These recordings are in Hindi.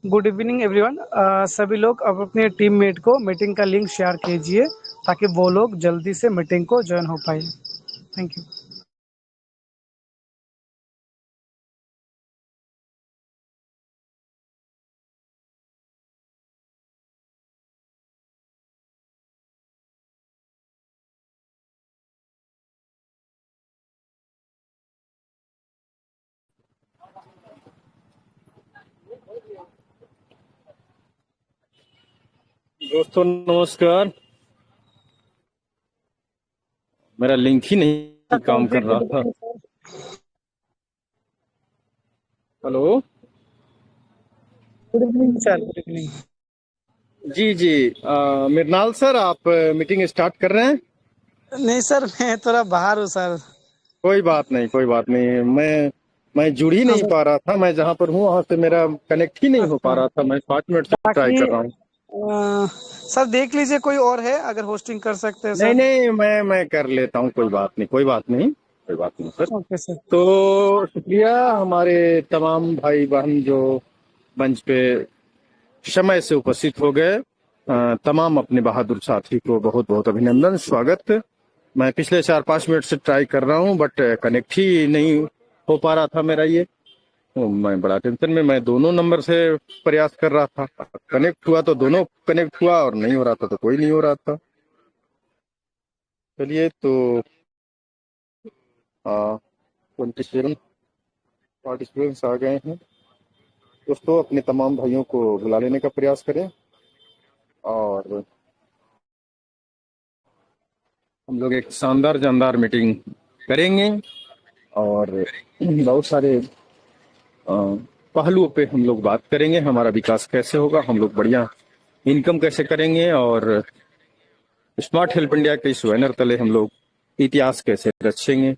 Good evening everyone. सभी लोग अब अपने टीममेट को मीटिंग का लिंक शेयर कीजिए ताकि वो लोग जल्दी से मीटिंग को ज्वाइन हो पाए। Thank you. दोस्तों नमस्कार। मेरा लिंक ही नहीं काम कर रहा था। Hello. Good evening sir. Good evening. जी मृणाल सर, आप मीटिंग स्टार्ट कर रहे हैं? नहीं सर, मैं थोड़ा बाहर हूँ सर। कोई बात नहीं, कोई बात नहीं। मैं जुड़ ही हाँ नहीं सर। पा रहा था। मैं जहां पर हूँ वहां से मेरा कनेक्ट ही नहीं हो पा अच्छा। रहा था। मैं 5 मिनट से ट्राई बाकी कर रहा हूँ। सर देख लीजिए कोई और है अगर होस्टिंग कर सकते हैं नहीं सर। नहीं, मैं कर लेता हूँ। कोई बात नहीं, कोई बात नहीं, कोई बात नहीं सर। Okay sir. तो शुक्रिया हमारे तमाम भाई बहन जो मंच पे समय से उपस्थित हो गए। तमाम अपने बहादुर साथी को बहुत बहुत अभिनंदन, स्वागत। मैं पिछले 4-5 मिनट से ट्राई कर रहा हूँ बट कनेक्ट ही नहीं हो पा रहा था मेरा ये। तो मैं बड़ा टेंशन में, मैं दोनों नंबर से प्रयास कर रहा था। कनेक्ट हुआ तो दोनों कनेक्ट हुआ, और नहीं हो रहा था तो कोई नहीं हो रहा था। चलिए, तो 27 पार्टिसिपेंट्स आ गए हैं। दोस्तों अपने तमाम भाइयों को बुला लेने का प्रयास करें, और हम लोग एक शानदार जानदार मीटिंग करेंगे। और बहुत सारे अ, पहलुओं पे हम लोग बात करेंगे। हमारा विकास कैसे होगा, हम लोग बढ़िया इनकम कैसे करेंगे, और स्मार्ट हेल्प इंडिया के इस बैनर तले हम लोग इतिहास कैसे रचेंगे,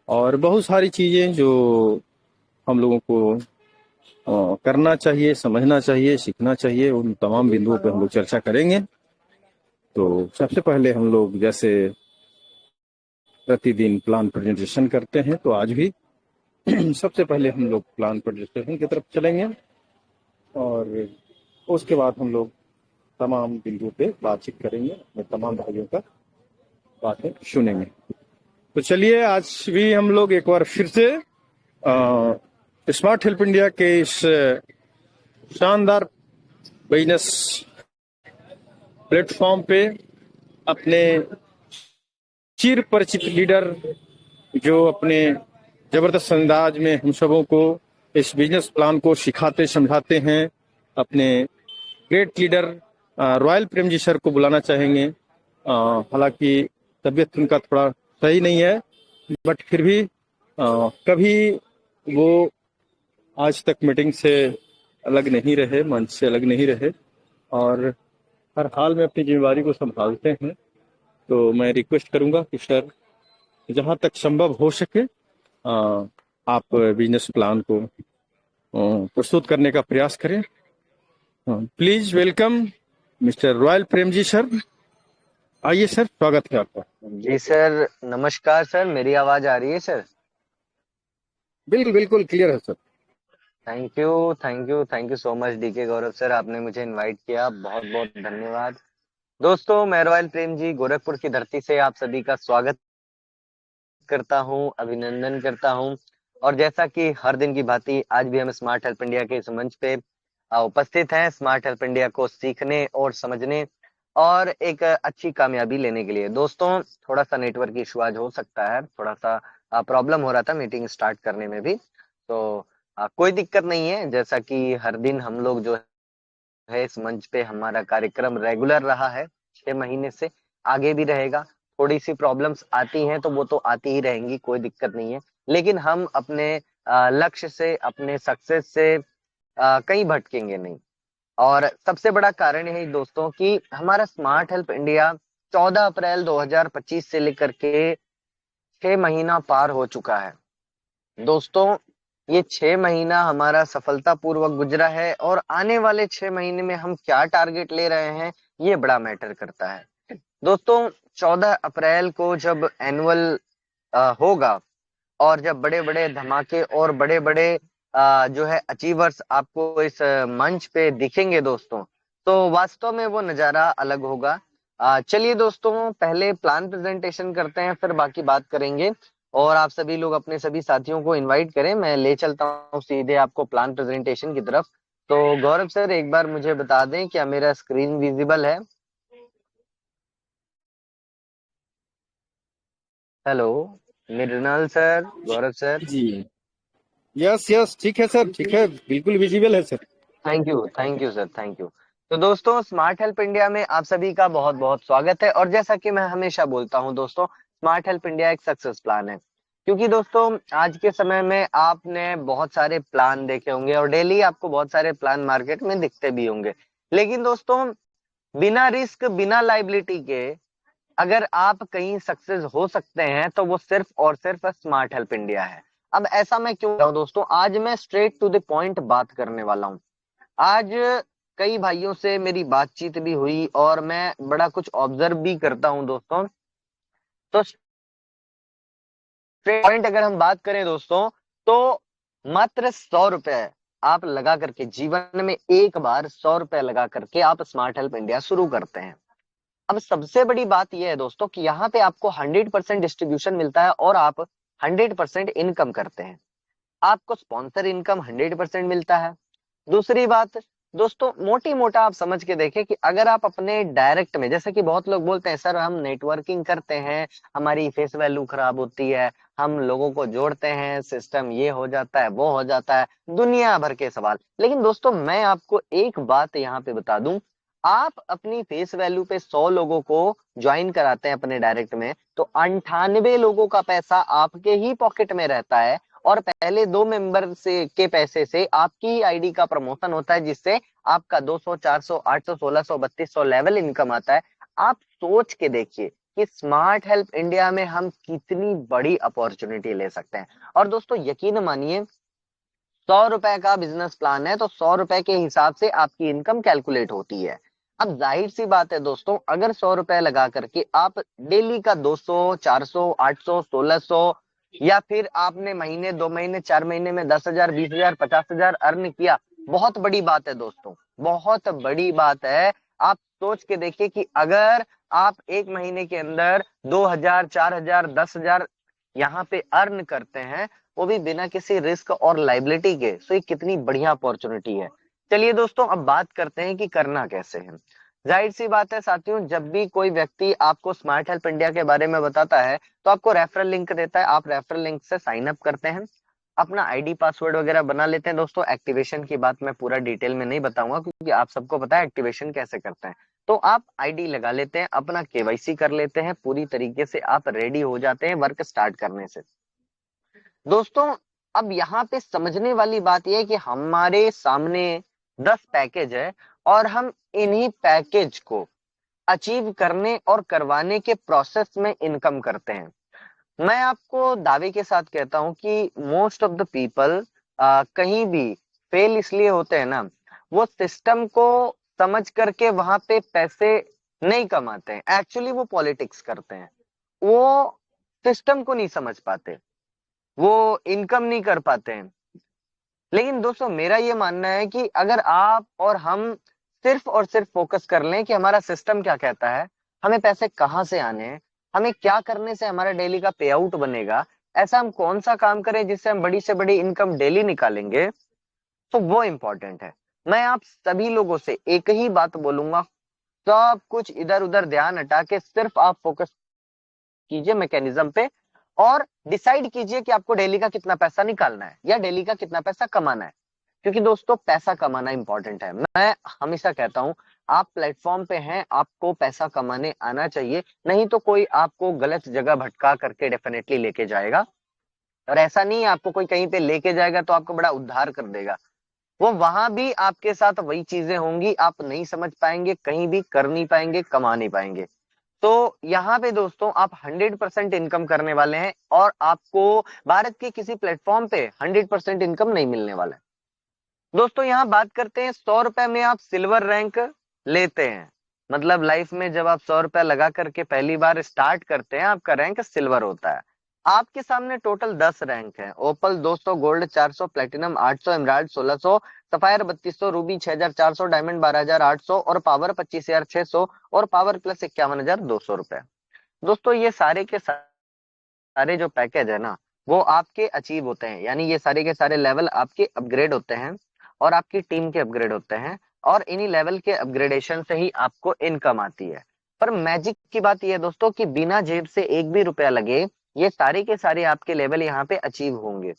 और बहुत सारी चीजें जो हम लोगों को करना चाहिए, समझना चाहिए, सीखना चाहिए, उन तमाम बिंदुओं पे हम लोग चर्चा करेंगे। तो सबसे पहले हम लोग जैसे प्रतिदिन प्लान प्रेजेंटेशन करते हैं, तो आज भी सबसे पहले हम लोग प्लान प्रेजेंटेशन की तरफ चलेंगे, और उसके बाद हम लोग तमाम बिंदुओं पे बातचीत करेंगे, अपने तमाम भाइयों का बातें सुनेंगे। तो चलिए, आज भी हम लोग एक बार फिर से स्मार्ट हेल्प इंडिया के इस शानदार बिजनेस प्लेटफॉर्म पे अपने चिर परिचित लीडर, जो अपने जबरदस्त अंदाज में हम सबों को इस बिजनेस प्लान को सिखाते समझाते हैं, अपने great leader royal Prem ji sir को बुलाना चाहेंगे। हालांकि तबीयत उनका थोड़ा सही नहीं है, बट फिर भी कभी वो आज तक मीटिंग से अलग नहीं रहे, मंच से अलग नहीं रहे, और हर हाल में अपनी जिम्मेदारी को संभालते हैं। तो मैं रिक्वेस्ट करूंगा कि सर जहां तक संभव हो सके आप बिजनेस प्लान को प्रस्तुत करने का प्रयास करें। Please welcome mister Royal Prem ji sir. आइए सर, स्वागत है आपका। जी सर, नमस्कार सर। मेरी आवाज आ रही है सर? बिल्कुल बिल्कुल क्लियर है sir. Thank you, thank you, thank you so much DK Gaurav sir, आपने मुझे इनवाइट किया, बहुत बहुत धन्यवाद। दोस्तों, मैं रॉयल प्रेम जी गोरखपुर की धरती से आप सभी का स्वागत करता हूं, अभिनंदन करता हूं। और जैसा कि हर दिन की भांति आज भी हम स्मार्ट हेल्प इंडिया के इस मंच पे उपस्थित हैं, स्मार्ट हेल्प इंडिया को सीखने और समझने और एक अच्छी कामयाबी लेने के लिए। दोस्तों, थोड़ा सा नेटवर्क इशू आज हो सकता है, थोड़ा सा प्रॉब्लम हो रहा था मीटिंग स्टार्ट करने में भी, तो कोई दिक्कत नहीं है। जैसा कि हर दिन हम लोग जो है इस मंच पे हमारा कार्यक्रम रेगुलर रहा है 6 महीने से, आगे भी रहेगा। थोड़ी सी प्रॉब्लम्स आती हैं तो वो तो आती ही रहेंगी, कोई दिक्कत नहीं है। लेकिन हम अपने लक्ष्य से, अपने सक्सेस से कहीं भटकेंगे नहीं। और सबसे बड़ा कारण यही दोस्तों कि हमारा स्मार्ट हेल्प इंडिया 14 अप्रैल 2025 से लेकर के 6 महीना पार हो चुका है। दोस्तों, ये 6 महीना हमारा सफलतापूर्वक गुजरा है, और आने वाले 6 महीने में हम क्या टारगेट ले रहे हैं, ये बड़ा मैटर करता है। दोस्तों, 14 अप्रैल को जब एनुअल होगा, और जब बड़े बड़े धमाके और बड़े बड़े जो है अचीवर्स आपको इस मंच पे दिखेंगे दोस्तों, तो वास्तव में वो नजारा अलग होगा। चलिए दोस्तों, पहले प्लान प्रेजेंटेशन करते हैं, फिर बाकी बात करेंगे। और आप सभी लोग अपने सभी साथियों को इनवाइट करें, मैं ले चलता हूँ सीधे आपको प्लान प्रेजेंटेशन की तरफ। तो गौरव सर, एक बार मुझे बता दें क्या मेरा स्क्रीन विजिबल है? हेलो, मृणाल सर, गौरव सर। जी, यस यस, ठीक है सर, ठीक है, बिल्कुल विजिबल है sir. Thank you sir, thank you. तो दोस्तों, स्मार्ट हेल्प इंडिया में आप सभी का बहुत बहुत स्वागत है। और जैसा कि मैं हमेशा बोलता हूं दोस्तों, स्मार्ट हेल्प इंडिया एक सक्सेस प्लान है। क्योंकि दोस्तों, आज के समय में आपने बहुत सारे प्लान देखे होंगे और डेली आपको बहुत सारे प्लान मार्केट में दिखते भी होंगे। लेकिन दोस्तों, बिना रिस्क, बिना लाइबिलिटी के अगर आप कहीं सक्सेस हो सकते हैं, तो वो सिर्फ और सिर्फ स्मार्ट हेल्प इंडिया है। अब ऐसा मैं क्यों कह रहा हूं दोस्तों, आज मैं स्ट्रेट टू द पॉइंट बात करने वाला हूं। आज कई भाइयों से मेरी बातचीत भी हुई और मैं बड़ा कुछ ऑब्जर्व भी करता हूं दोस्तों। तो पॉइंट अगर हम बात करें दोस्तों, तो मात्र 100 रुपए आप लगा करके, जीवन में एक बार 100 रुपए लगा करके आप स्मार्ट हेल्प इंडिया शुरू करते हैं। अब सबसे बड़ी बात यह है दोस्तों कि यहाँ पे आपको 100% डिस्ट्रीब्यूशन मिलता है और आप 100% इनकम करते हैं। आपको स्पॉन्सर इनकम 100% मिलता है। दूसरी बात दोस्तों, मोटी मोटा आप समझ के देखें कि अगर आप अपने डायरेक्ट में, जैसे कि बहुत लोग बोलते हैं सर हम नेटवर्किंग करते हैं, हमारी फेस वैल्यू खराब होती है, हम लोगों को जोड़ते हैं, सिस्टम ये हो जाता है, वो हो जाता है, दुनिया भर के सवाल। लेकिन दोस्तों, मैं आपको एक बात यहाँ पे बता दूं, आप अपनी फेस वैल्यू पे 100 लोगों को ज्वाइन कराते हैं अपने डायरेक्ट में, तो 98 लोगों का पैसा आपके ही पॉकेट में रहता है। और पहले 2 मेंबर से के पैसे से आपकी आईडी का प्रमोशन होता है, जिससे आपका 200, 400, 800, 1600, 3200 लेवल इनकम आता है। आप सोच के देखिए कि स्मार्ट हेल्प इंडिया में हम कितनी बड़ी अपॉर्चुनिटी ले सकते हैं। और दोस्तों, यकीन मानिए, 100 रुपए का बिजनेस प्लान है तो 100 रुपए के हिसाब से आपकी इनकम कैलकुलेट होती है। अब जाहिर सी बात है दोस्तों, अगर 100 रुपए लगा करके आप डेली का 200, 400, 800, 1600, या फिर आपने महीने, 2 महीने, 4 महीने में 10,000, 20,000, 50,000 अर्न किया, बहुत बड़ी बात है दोस्तों, बहुत बड़ी बात है। आप सोच के देखिए कि अगर आप एक महीने के अंदर 2,000, 4,000, 10,000 यहाँ पे अर्न करते हैं, वो भी बिना किसी रिस्क और लाइबिलिटी के, सो ये कितनी बढ़िया अपॉर्चुनिटी है। चलिए दोस्तों, अब बात करते हैं कि करना कैसे है। जाहिर सी बात है साथियों, जब भी कोई व्यक्ति आपको स्मार्ट हेल्प इंडिया के बारे में बताता है, तो आपको रेफरल लिंक देता है, आप रेफरल लिंक से साइन अप करते हैं, अपना आईडी पासवर्ड वगैरह बना लेते हैं। दोस्तों, एक्टिवेशन की बात मैं पूरा डिटेल में नहीं बताऊंगा, क्योंकि आप सबको पता है एक्टिवेशन कैसे करते हैं। तो आप आईडी लगा लेते हैं, अपना केवाईसी कर लेते हैं, पूरी तरीके से आप रेडी हो जाते हैं वर्क स्टार्ट करने से। दोस्तों, अब यहाँ पे समझने वाली बात यह है कि हमारे सामने 10 पैकेज है और हम इन्हीं पैकेज को अचीव करने और करवाने के प्रोसेस में इनकम करते हैं। मैं आपको दावे के साथ कहता हूं कि मोस्ट ऑफ द पीपल कहीं भी फेल इसलिए होते हैं ना, वो सिस्टम को समझ करके वहां पे पैसे नहीं कमाते हैं, एक्चुअली वो पॉलिटिक्स करते हैं, वो सिस्टम को नहीं समझ पाते, वो इनकम नहीं कर पाते हैं। लेकिन दोस्तों, मेरा ये मानना है कि अगर आप और हम सिर्फ और सिर्फ फोकस कर लें कि हमारा सिस्टम क्या कहता है, हमें पैसे कहाँ से आने हैं, हमें क्या करने से हमारा डेली का पे आउट बनेगा, ऐसा हम कौन सा काम करें जिससे हम बड़ी से बड़ी इनकम डेली निकालेंगे, तो वो इंपॉर्टेंट है। मैं आप सभी लोगों से एक ही बात बोलूंगा, सब कुछ इधर उधर ध्यान हटा के सिर्फ आप फोकस कीजिए मैकेनिज्म पे, और डिसाइड कीजिए कि आपको डेली का कितना पैसा निकालना है या डेली का कितना पैसा कमाना है। क्योंकि दोस्तों, पैसा कमाना इंपॉर्टेंट है। मैं हमेशा कहता हूं, आप प्लेटफॉर्म पे हैं, आपको पैसा कमाने आना चाहिए, नहीं तो कोई आपको गलत जगह भटका करके डेफिनेटली लेके जाएगा। और ऐसा नहीं है आपको कोई कहीं पे लेके जाएगा तो आपको बड़ा उद्धार कर देगा, वो वहां भी आपके साथ वही चीजें होंगी, आप नहीं समझ पाएंगे, कहीं भी कर नहीं पाएंगे, कमा नहीं पाएंगे। तो यहाँ पे दोस्तों, आप 100% इनकम करने वाले हैं और आपको भारत के किसी प्लेटफॉर्म पे 100% इनकम नहीं मिलने वाला है। दोस्तों, यहाँ बात करते हैं 100 रुपए में आप सिल्वर रैंक लेते हैं, मतलब लाइफ में जब आप 100 रुपए लगा करके पहली बार स्टार्ट करते हैं, आपका रैंक सिल्वर होता है। आपके सामने टोटल 10 रैंक है। ओपल 200, gold 400, platinum 800, emerald 1600, sapphire 3200, Ruby 6400, diamond 12800 और पावर 25600 और पावर प्लस 51200 रुपए। दोस्तों ये सारे के सारे जो पैकेज है ना, वो आपके अचीव होते हैं, यानी ये सारे के सारे लेवल आपके अपग्रेड होते हैं और आपकी टीम के अपग्रेड होते हैं, और इन्हीं लेवल के अपग्रेडेशन से ही आपको इनकम आती है। पर मैजिक की बात यह है दोस्तों कि बिना जेब से एक भी रुपया लगे ये सारे के सारे आपके लेवल यहाँ पे अचीव होंगे।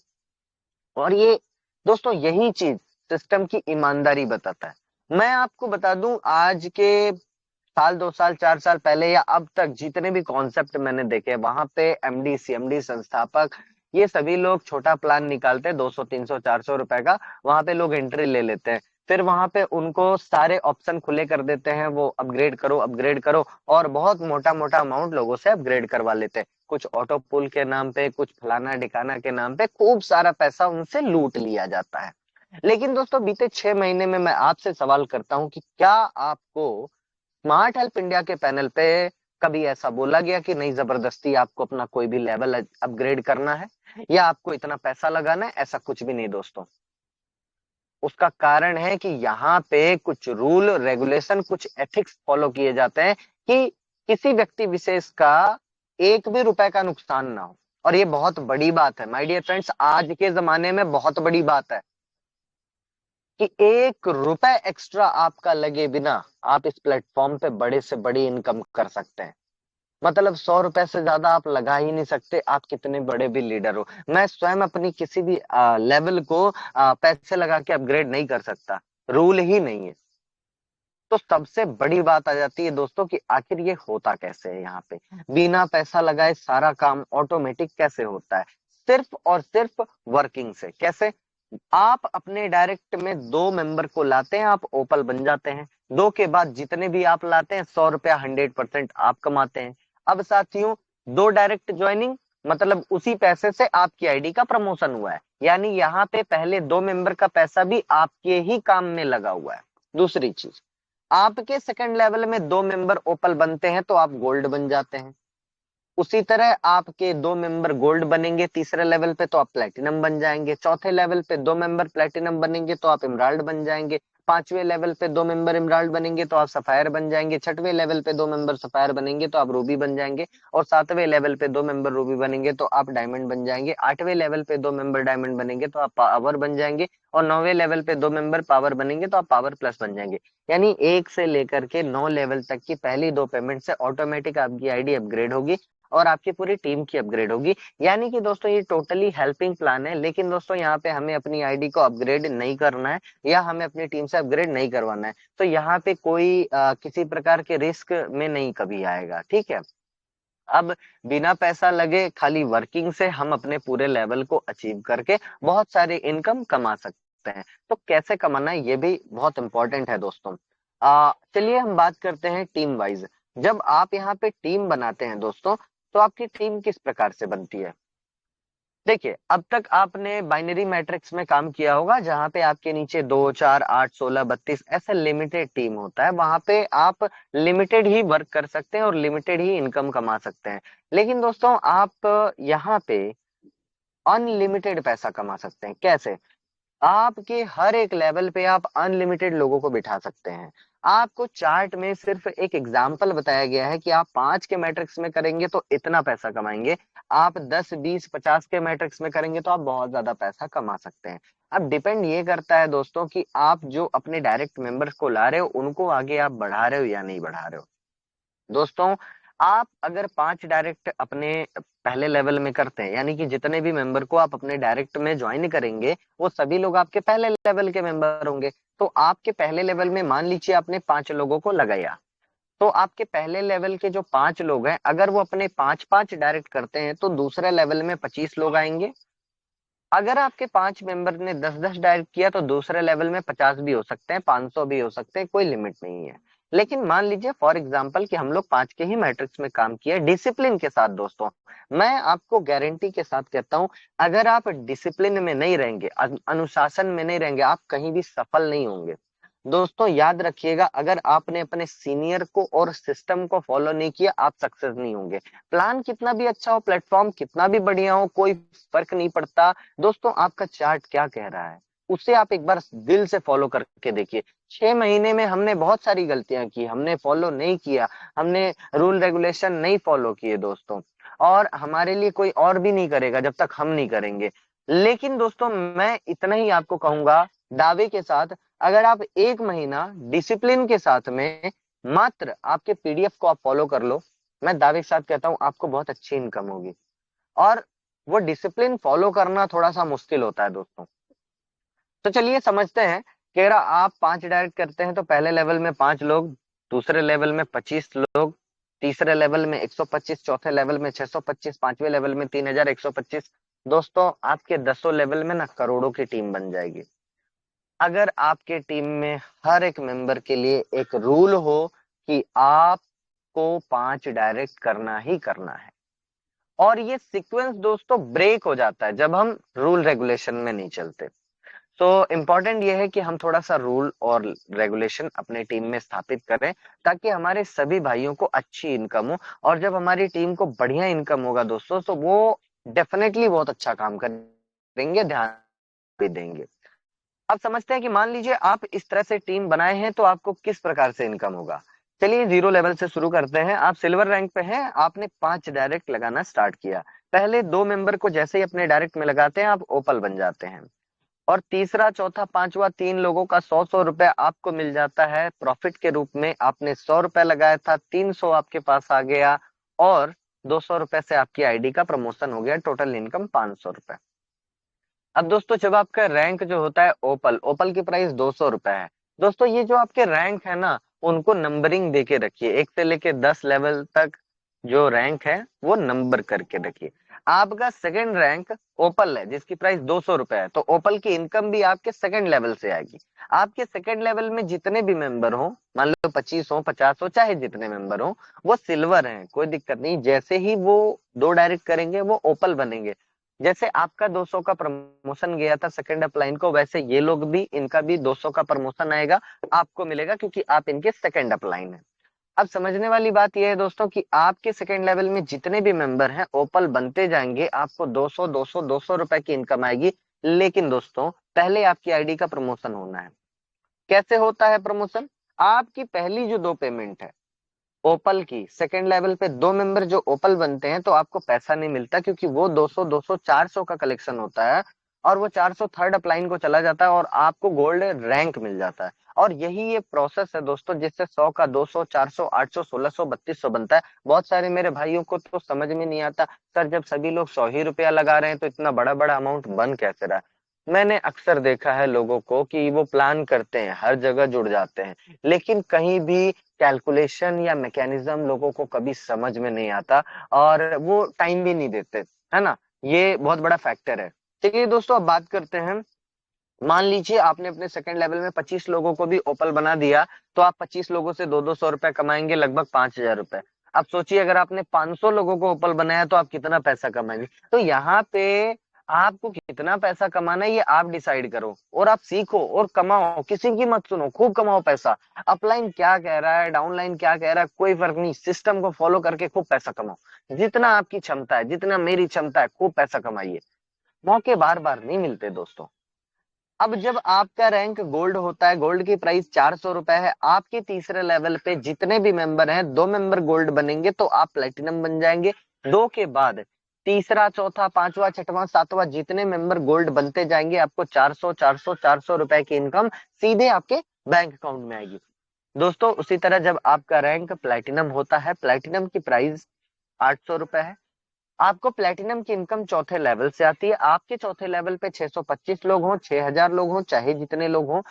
और ये दोस्तों यही चीज सिस्टम की ईमानदारी बताता है। मैं आपको बता दूं, आज के साल 2 साल 4 साल पहले या अब तक जितने भी कॉन्सेप्ट मैंने देखे, वहां पे एमडी सीएमडी संस्थापक ये सभी लोग छोटा प्लान निकालते हैं 200 300 400 रुपए का, वहां पे लोग एंट्री ले लेते हैं, फिर वहां पे उनको सारे ऑप्शन खुले कर देते हैं, वो अपग्रेड करो और बहुत मोटा मोटा अमाउंट लोगों से अपग्रेड करवा लेते हैं। कुछ ऑटो पुल के नाम पे, कुछ फलाना ढिकाना के नाम पे खूब सारा पैसा उनसे लूट लिया जाता है। लेकिन दोस्तों बीते 6 महीने में मैं आपसे सवाल करता हूं कि क्या आपको स्मार्ट हेल्प इंडिया के पैनल पे कभी ऐसा बोला गया कि नहीं जबरदस्ती आपको अपना कोई भी लेवल अपग्रेड करना है या आपको इतना पैसा लगाना है? ऐसा कुछ भी नहीं दोस्तों। उसका कारण है कि यहाँ पे कुछ रूल रेगुलेशन, कुछ एथिक्स फॉलो किए जाते हैं कि किसी व्यक्ति विशेष का एक भी रुपए का नुकसान ना हो। और ये बहुत बड़ी बात है माय डियर फ्रेंड्स, आज के जमाने में बहुत बड़ी बात है कि एक रुपए एक्स्ट्रा आपका लगे बिना आप इस प्लेटफॉर्म पे बड़े से बड़ी इनकम कर सकते हैं। मतलब 100 रुपए से ज्यादा आप लगा ही नहीं सकते, आप कितने बड़े भी लीडर हो। मैं स्वयं अपनी किसी भी लेवल को पैसे लगा के अपग्रेड नहीं कर सकता, रूल ही नहीं है। तो सबसे बड़ी बात आ जाती है दोस्तों कि आखिर ये होता कैसे है। यहाँ पे बिना पैसा लगाए सारा काम ऑटोमेटिक कैसे होता है? सिर्फ और सिर्फ वर्किंग से। कैसे? आप अपने डायरेक्ट में 2 मेंबर को लाते हैं, आप ओपल बन जाते हैं। 2 के बाद जितने भी आप लाते हैं 100 रुपया 100% आप कमाते हैं। अब साथियों 2 डायरेक्ट ज्वाइनिंग मतलब उसी पैसे से आपकी आईडी का प्रमोशन हुआ है, यानी यहाँ पे पहले 2 मेंबर का पैसा भी आपके ही काम में लगा हुआ है। दूसरी चीज, आपके सेकंड लेवल में 2 मेंबर ओपल बनते हैं तो आप गोल्ड बन जाते हैं। उसी तरह आपके 2 मेंबर गोल्ड बनेंगे तीसरे लेवल पे तो आप प्लेटिनम बन जाएंगे। चौथे लेवल पे 2 मेंबर प्लेटिनम बनेंगे तो आप इमराल्ड बन जाएंगे। 5वें लेवल पे 2 मेंबर इमराल्ड बनेंगे तो आप सफायर बन जाएंगे। 6वें लेवल पे 2 मेंबर सफायर बनेंगे तो आप रूबी बन जाएंगे। और 7वें लेवल पे 2 मेंबर रूबी बनेंगे तो आप डायमंड बन जाएंगे। 8वें लेवल पे 2 मेंबर डायमंड बनेंगे तो आप पावर बन जाएंगे। और 9वें लेवल पे 2 मेंबर पावर बनेंगे तो आप पावर प्लस बन जाएंगे। यानी 1 से लेकर के 9 लेवल तक की पहली 2 पेमेंट से ऑटोमेटिक आपकी आईडी अपग्रेड होगी और आपकी पूरी टीम की अपग्रेड होगी। यानी कि दोस्तों ये टोटली हेल्पिंग प्लान है। लेकिन दोस्तों यहाँ पे हमें अपनी आईडी को अपग्रेड नहीं करना है या हमें अपनी टीम से अपग्रेड नहीं करवाना है, तो यहाँ पे कोई किसी प्रकार के रिस्क में नहीं कभी आएगा। ठीक है। अब बिना पैसा लगे खाली वर्किंग से हम अपने पूरे लेवल को अचीव करके बहुत सारे इनकम कमा सकते हैं। तो कैसे कमाना है ये भी बहुत इंपॉर्टेंट है दोस्तों। चलिए हम बात करते हैं टीम वाइज। जब आप यहाँ पे टीम बनाते हैं दोस्तों, तो आपकी टीम किस प्रकार से बनती है? देखिए, अब तक आपने बाइनरी मैट्रिक्स में काम किया होगा जहां पे आपके नीचे 2 4 8 16 32 ऐसा लिमिटेड टीम होता है। वहां पे आप लिमिटेड ही वर्क कर सकते हैं और लिमिटेड ही इनकम कमा सकते हैं। लेकिन दोस्तों आप यहाँ पे अनलिमिटेड पैसा कमा सकते हैं। कैसे? आपके हर एक लेवल पे आप अनलिमिटेड लोगों को बिठा सकते हैं। आपको चार्ट में सिर्फ एक एग्जाम्पल बताया गया है कि आप 5 के मैट्रिक्स में करेंगे तो इतना पैसा कमाएंगे, आप 10 20 50 के मैट्रिक्स में करेंगे तो आप बहुत ज्यादा पैसा कमा सकते हैं। अब डिपेंड ये करता है दोस्तों कि आप जो अपने डायरेक्ट मेंबर्स को ला रहे हो उनको आगे आप बढ़ा रहे हो या नहीं बढ़ा रहे हो। दोस्तों आप अगर 5 डायरेक्ट अपने पहले लेवल में करते हैं, यानी कि जितने भी मेंबर को आप अपने डायरेक्ट में ज्वाइन करेंगे वो सभी लोग आपके पहले लेवल के मेंबर होंगे। तो आपके पहले लेवल में मान लीजिए आपने 5 लोगों को लगाया, तो आपके पहले लेवल के जो 5 लोग हैं अगर वो अपने 5 डायरेक्ट करते हैं तो दूसरे लेवल में 25 लोग आएंगे। अगर आपके 5 मेंबर ने 10 डायरेक्ट किया तो दूसरे लेवल में 50 भी हो सकते हैं, 500 भी हो सकते हैं, कोई लिमिट नहीं है। लेकिन मान लीजिए फॉर एग्जांपल कि हम लोग 5 के ही मैट्रिक्स में काम किया डिसिप्लिन के साथ। दोस्तों मैं आपको गारंटी के साथ कहता हूं, अगर आप डिसिप्लिन में नहीं रहेंगे, अनुशासन में नहीं रहेंगे, आप कहीं भी सफल नहीं होंगे। दोस्तों याद रखिएगा, अगर आपने अपने सीनियर को और सिस्टम को फॉलो नहीं किया, आप सक्सेस नहीं होंगे। प्लान कितना भी अच्छा हो, प्लेटफॉर्म कितना भी बढ़िया हो, कोई फर्क नहीं पड़ता। दोस्तों आपका चार्ट क्या कह रहा है, उसे आप एक बार दिल से फॉलो करके देखिए। 6 महीने में हमने बहुत सारी गलतियां की, हमने फॉलो नहीं किया, हमने रूल रेगुलेशन नहीं फॉलो किए दोस्तों, और हमारे लिए कोई और भी नहीं करेगा जब तक हम नहीं करेंगे। लेकिन दोस्तों मैं इतना ही आपको कहूंगा दावे के साथ, अगर आप 1 महीना डिसिप्लिन के साथ में मात्र आपके पीडीएफ को आप फॉलो कर लो, मैं दावे के साथ कहता हूं आपको बहुत अच्छी इनकम होगी। और वो डिसिप्लिन फॉलो करना थोड़ा सा मुश्किल होता है दोस्तों। तो चलिए समझते हैं कि अगर आप 5 डायरेक्ट करते हैं तो पहले लेवल में 5 लोग, दूसरे लेवल में 25 लोग, तीसरे लेवल में 125, चौथे लेवल में 625, पांचवें लेवल में 3125। दोस्तों आपके 10 लेवल में ना करोड़ों की टीम बन जाएगी। अगर आपके टीम में हर एक मेंबर के लिए एक रूल हो कि आपको 5 डायरेक्ट करना ही करना है, और ये सीक्वेंस दोस्तों ब्रेक हो जाता है जब हम रूल रेगुलेशन में नहीं चलते। तो इम्पोर्टेंट ये है कि हम थोड़ा सा रूल और रेगुलेशन अपने टीम में स्थापित करें, ताकि हमारे सभी भाइयों को अच्छी इनकम हो। और जब हमारी टीम को बढ़िया इनकम होगा दोस्तों, तो वो डेफिनेटली बहुत अच्छा काम करेंगे, ध्यान भी देंगे। अब समझते हैं कि मान लीजिए आप इस तरह से टीम बनाए हैं, तो आपको किस प्रकार से इनकम होगा। चलिए 0 लेवल से शुरू करते हैं। आप सिल्वर रैंक पे हैं, आपने 5 डायरेक्ट लगाना स्टार्ट किया। पहले 2 मेंबर को जैसे ही अपने डायरेक्ट में लगाते हैं, आप ओपल बन जाते हैं। और तीसरा चौथा पांचवा 3 लोगों का 100-100 रुपए आपको मिल जाता है प्रॉफिट के रूप में। आपने 100 रुपए लगाया था, 300 आपके पास आ गया, और 200 रुपए से आपकी आईडी का प्रमोशन हो गया, टोटल इनकम 500 रुपए। अब दोस्तों जब आपका रैंक जो होता है ओपल, ओपल की प्राइस 200 रुपए है। दोस्तों ये जो आपके रैंक है ना, उनको नंबरिंग देके रखिए, 1 से लेके 10 लेवल तक जो रैंक है वो नंबर करके रखिए। आपका सेकंड रैंक ओपल है जिसकी प्राइस 200 रुपए है, तो ओपल की इनकम भी आपके सेकंड लेवल से आएगी। आपके सेकंड लेवल में जितने भी मेंबर हो, मान लो 25 हो, 50 हो, चाहे जितने मेंबर हो, वो सिल्वर हैं, कोई दिक्कत नहीं। जैसे ही वो 2 डायरेक्ट करेंगे वो ओपल बनेंगे। जैसे आपका 200 का प्रमोशन गया था सेकंड अपलाइन को, वैसे ये लोग भी, इनका भी 200 का प्रमोशन आएगा, आपको मिलेगा, क्योंकि आप इनके सेकंड अपलाइन है। अब समझने वाली बात यह है दोस्तों कि आपके सेकंड लेवल में जितने भी मेंबर हैं ओपल बनते जाएंगे, आपको 200 200 200 रुपए की इनकम आएगी। लेकिन दोस्तों पहले आपकी आईडी का प्रमोशन होना है। कैसे होता है प्रमोशन? आपकी पहली जो 2 पेमेंट है ओपल की, सेकंड लेवल पे 2 मेंबर जो ओपल बनते हैं, तो आपको पैसा नहीं मिलता, क्योंकि वो 200 200 400 का कलेक्शन होता है, और वो 400 थर्ड अपलाइन को चला जाता है, और आपको गोल्ड रैंक मिल जाता है। और यही ये प्रोसेस है दोस्तों, जिससे 100 का 200 400 800 1600 3200 बनता है। बहुत सारे मेरे भाइयों को तो समझ में नहीं आता, सर जब सभी लोग 100 ही रुपया लगा रहे हैं तो इतना बड़ा बड़ा अमाउंट बन कैसे रहा है। मैंने अक्सर देखा है लोगों को कि वो प्लान करते हैं, हर जगह जुड़ जाते हैं, लेकिन कहीं भी कैलकुलेशन या मैकेनिज्म लोगों को कभी समझ में नहीं आता, और वो टाइम भी नहीं देते, है ना। ये बहुत बड़ा फैक्टर है। चलिए दोस्तों अब बात करते हैं। मान लीजिए आपने अपने सेकंड लेवल में 25 लोगों को भी ओपल बना दिया, तो आप 25 लोगों से 200 रुपए कमाएंगे, लगभग 5,000 रुपए। अब सोचिए अगर आपने 500 लोगों को ओपल बनाया तो आप कितना पैसा कमाएंगे। तो यहाँ पे आपको कितना पैसा कमाना है ये आप डिसाइड करो, और आप सीखो और कमाओ, किसी की मत सुनो, खूब कमाओ पैसा। अपलाइन क्या कह रहा है, डाउनलाइन क्या कह रहा है, कोई फर्क नहीं, सिस्टम को फॉलो करके खूब पैसा कमाओ। जितना आपकी क्षमता है, जितना मेरी क्षमता है, खूब पैसा कमाइए। मौके बार बार नहीं मिलते दोस्तों। अब जब आपका रैंक गोल्ड होता है, गोल्ड की प्राइस 400 रुपए है, आपके तीसरे लेवल पे जितने भी मेंबर हैं, 2 मेंबर गोल्ड बनेंगे तो आप प्लेटिनम बन जाएंगे। 2 के बाद तीसरा चौथा पांचवा छठवां सातवां जितने मेंबर गोल्ड बनते जाएंगे, आपको 400 400 400 रुपए की इनकम सीधे आपके बैंक अकाउंट में आएगी। दोस्तों उसी तरह जब आपका रैंक प्लेटिनम होता है, प्लेटिनम की प्राइस 800 रुपए है, आपको प्लेटिनम की इनकम चौथे लेवल से आती है। आपके चौथे लेवल पे 625 लोग हों, 6000 लोग हों, चाहे जितने लोग हों,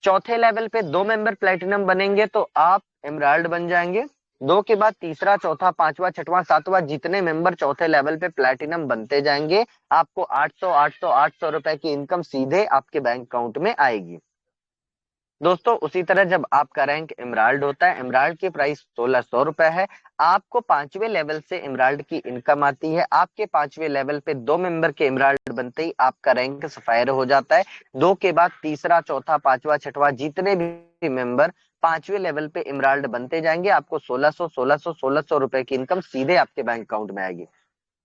चौथे लेवल पे 2 मेंबर प्लेटिनम बनेंगे तो आप एमराल्ड बन जाएंगे। 2 के बाद तीसरा चौथा पांचवा छठवां सातवां जितने मेंबर चौथे लेवल पे प्लेटिनम बनते जाएंगे, आपको 800 800 800 रुपए की इनकम सीधे आपके बैंक अकाउंट में आएगी। दोस्तों उसी तरह जब आपका रैंक इमराल्ड होता है, इमराल्ड की प्राइस 1600 रुपए है। आपको 5वें लेवल से इमराल्ड की इनकम आती है। आपके 5वें लेवल पे 2 मेंबर के इमराल्ड बनते ही आपका रैंक सफायर हो जाता है। 2 के बाद तीसरा, चौथा, पांचवा, छठवा जितने भी मेंबर 5वें लेवल पे इमराल्ड बनते जाएंगे, आपको 1600 रुपए की इनकम सीधे आपके बैंक अकाउंट में आएगी।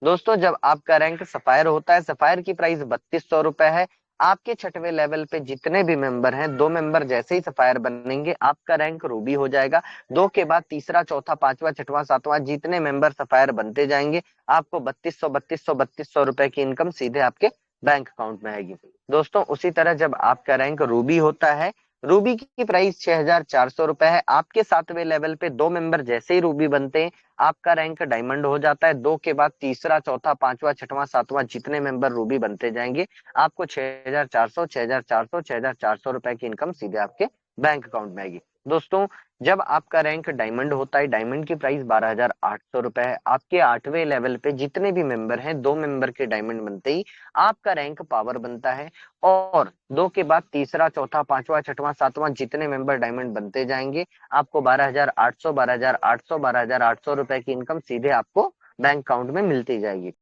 दोस्तों जब आपका रैंक सफायर होता है, सफायर की प्राइस 3200 रुपए है। आपके 6वें लेवल पे जितने भी मेंबर हैं, 2 मेंबर जैसे ही सफायर बनेंगे आपका रैंक रूबी हो जाएगा। 2 के बाद तीसरा, चौथा, पांचवा, छठवां, सातवां जितने मेंबर सफायर बनते जाएंगे, आपको 3200 रुपए की इनकम सीधे आपके बैंक अकाउंट में आएगी। दोस्तों उसी तरह जब आपका रैंक रूबी होता है, रूबी की प्राइस 6400 रुपए है। आपके 7वें लेवल पे 2 मेंबर जैसे ही रूबी बनते हैं, आपका रैंक डायमंड हो जाता है। 2 के बाद तीसरा, चौथा, पांचवा, छठवां, सातवां जितने मेंबर रूबी बनते जाएंगे, आपको 6400 रुपए की इनकम सीधे आपके बैंक अकाउंट में आएगी। दोस्तों जब आपका रैंक डायमंड होता है, डायमंड की प्राइस 12800 रुपए है। आपके 8वें लेवल पे जितने भी मेंबर हैं, 2 मेंबर के डायमंड बनते ही आपका रैंक पावर बनता है। और 2 के बाद तीसरा, चौथा, पांचवा, छठवां, सातवां जितने मेंबर डायमंड बनते जाएंगे, आपको 12800 रुपए की इनकम सीधे आपको बैंक अकाउंट में मिलती जाएगी।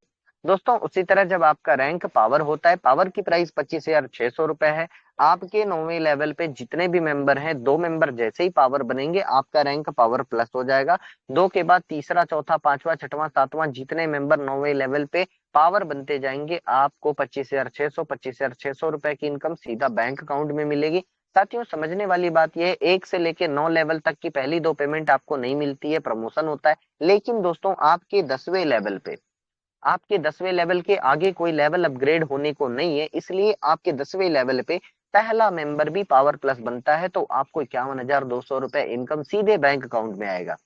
दोस्तों उसी तरह जब आपका रैंक पावर होता है, पावर की प्राइस 25,600 रुपए है। आपके 9वें लेवल पे जितने भी मेंबर हैं, 2 मेंबर जैसे ही पावर बनेंगे, आपका रैंक पावर प्लस हो जाएगा। 2 के बाद तीसरा, चौथा, पांचवा, छठवां, सातवां जितने मेंबर 9वें लेवल पे पावर बनते जाएंगे, आपको 25,600 रुपए की इनकम सीधा बैंक अकाउंट में मिलेगी। साथियों समझने वाली बात यह है, 1 से लेके 9 लेवल तक की पहली 2 पेमेंट आपको नहीं मिलती है, प्रमोशन होता है। लेकिन दोस्तों आपके 10वें लेवल पे, आपके 10वें लेवल के आगे कोई लेवल अपग्रेड होने को नहीं है, इसलिए आपके 10वें लेवल पे पहला मेंबर भी पावर प्लस बनता है, तो आपको 51,200 रुपए इनकम सीधे बैंक अकाउंट में आएगा।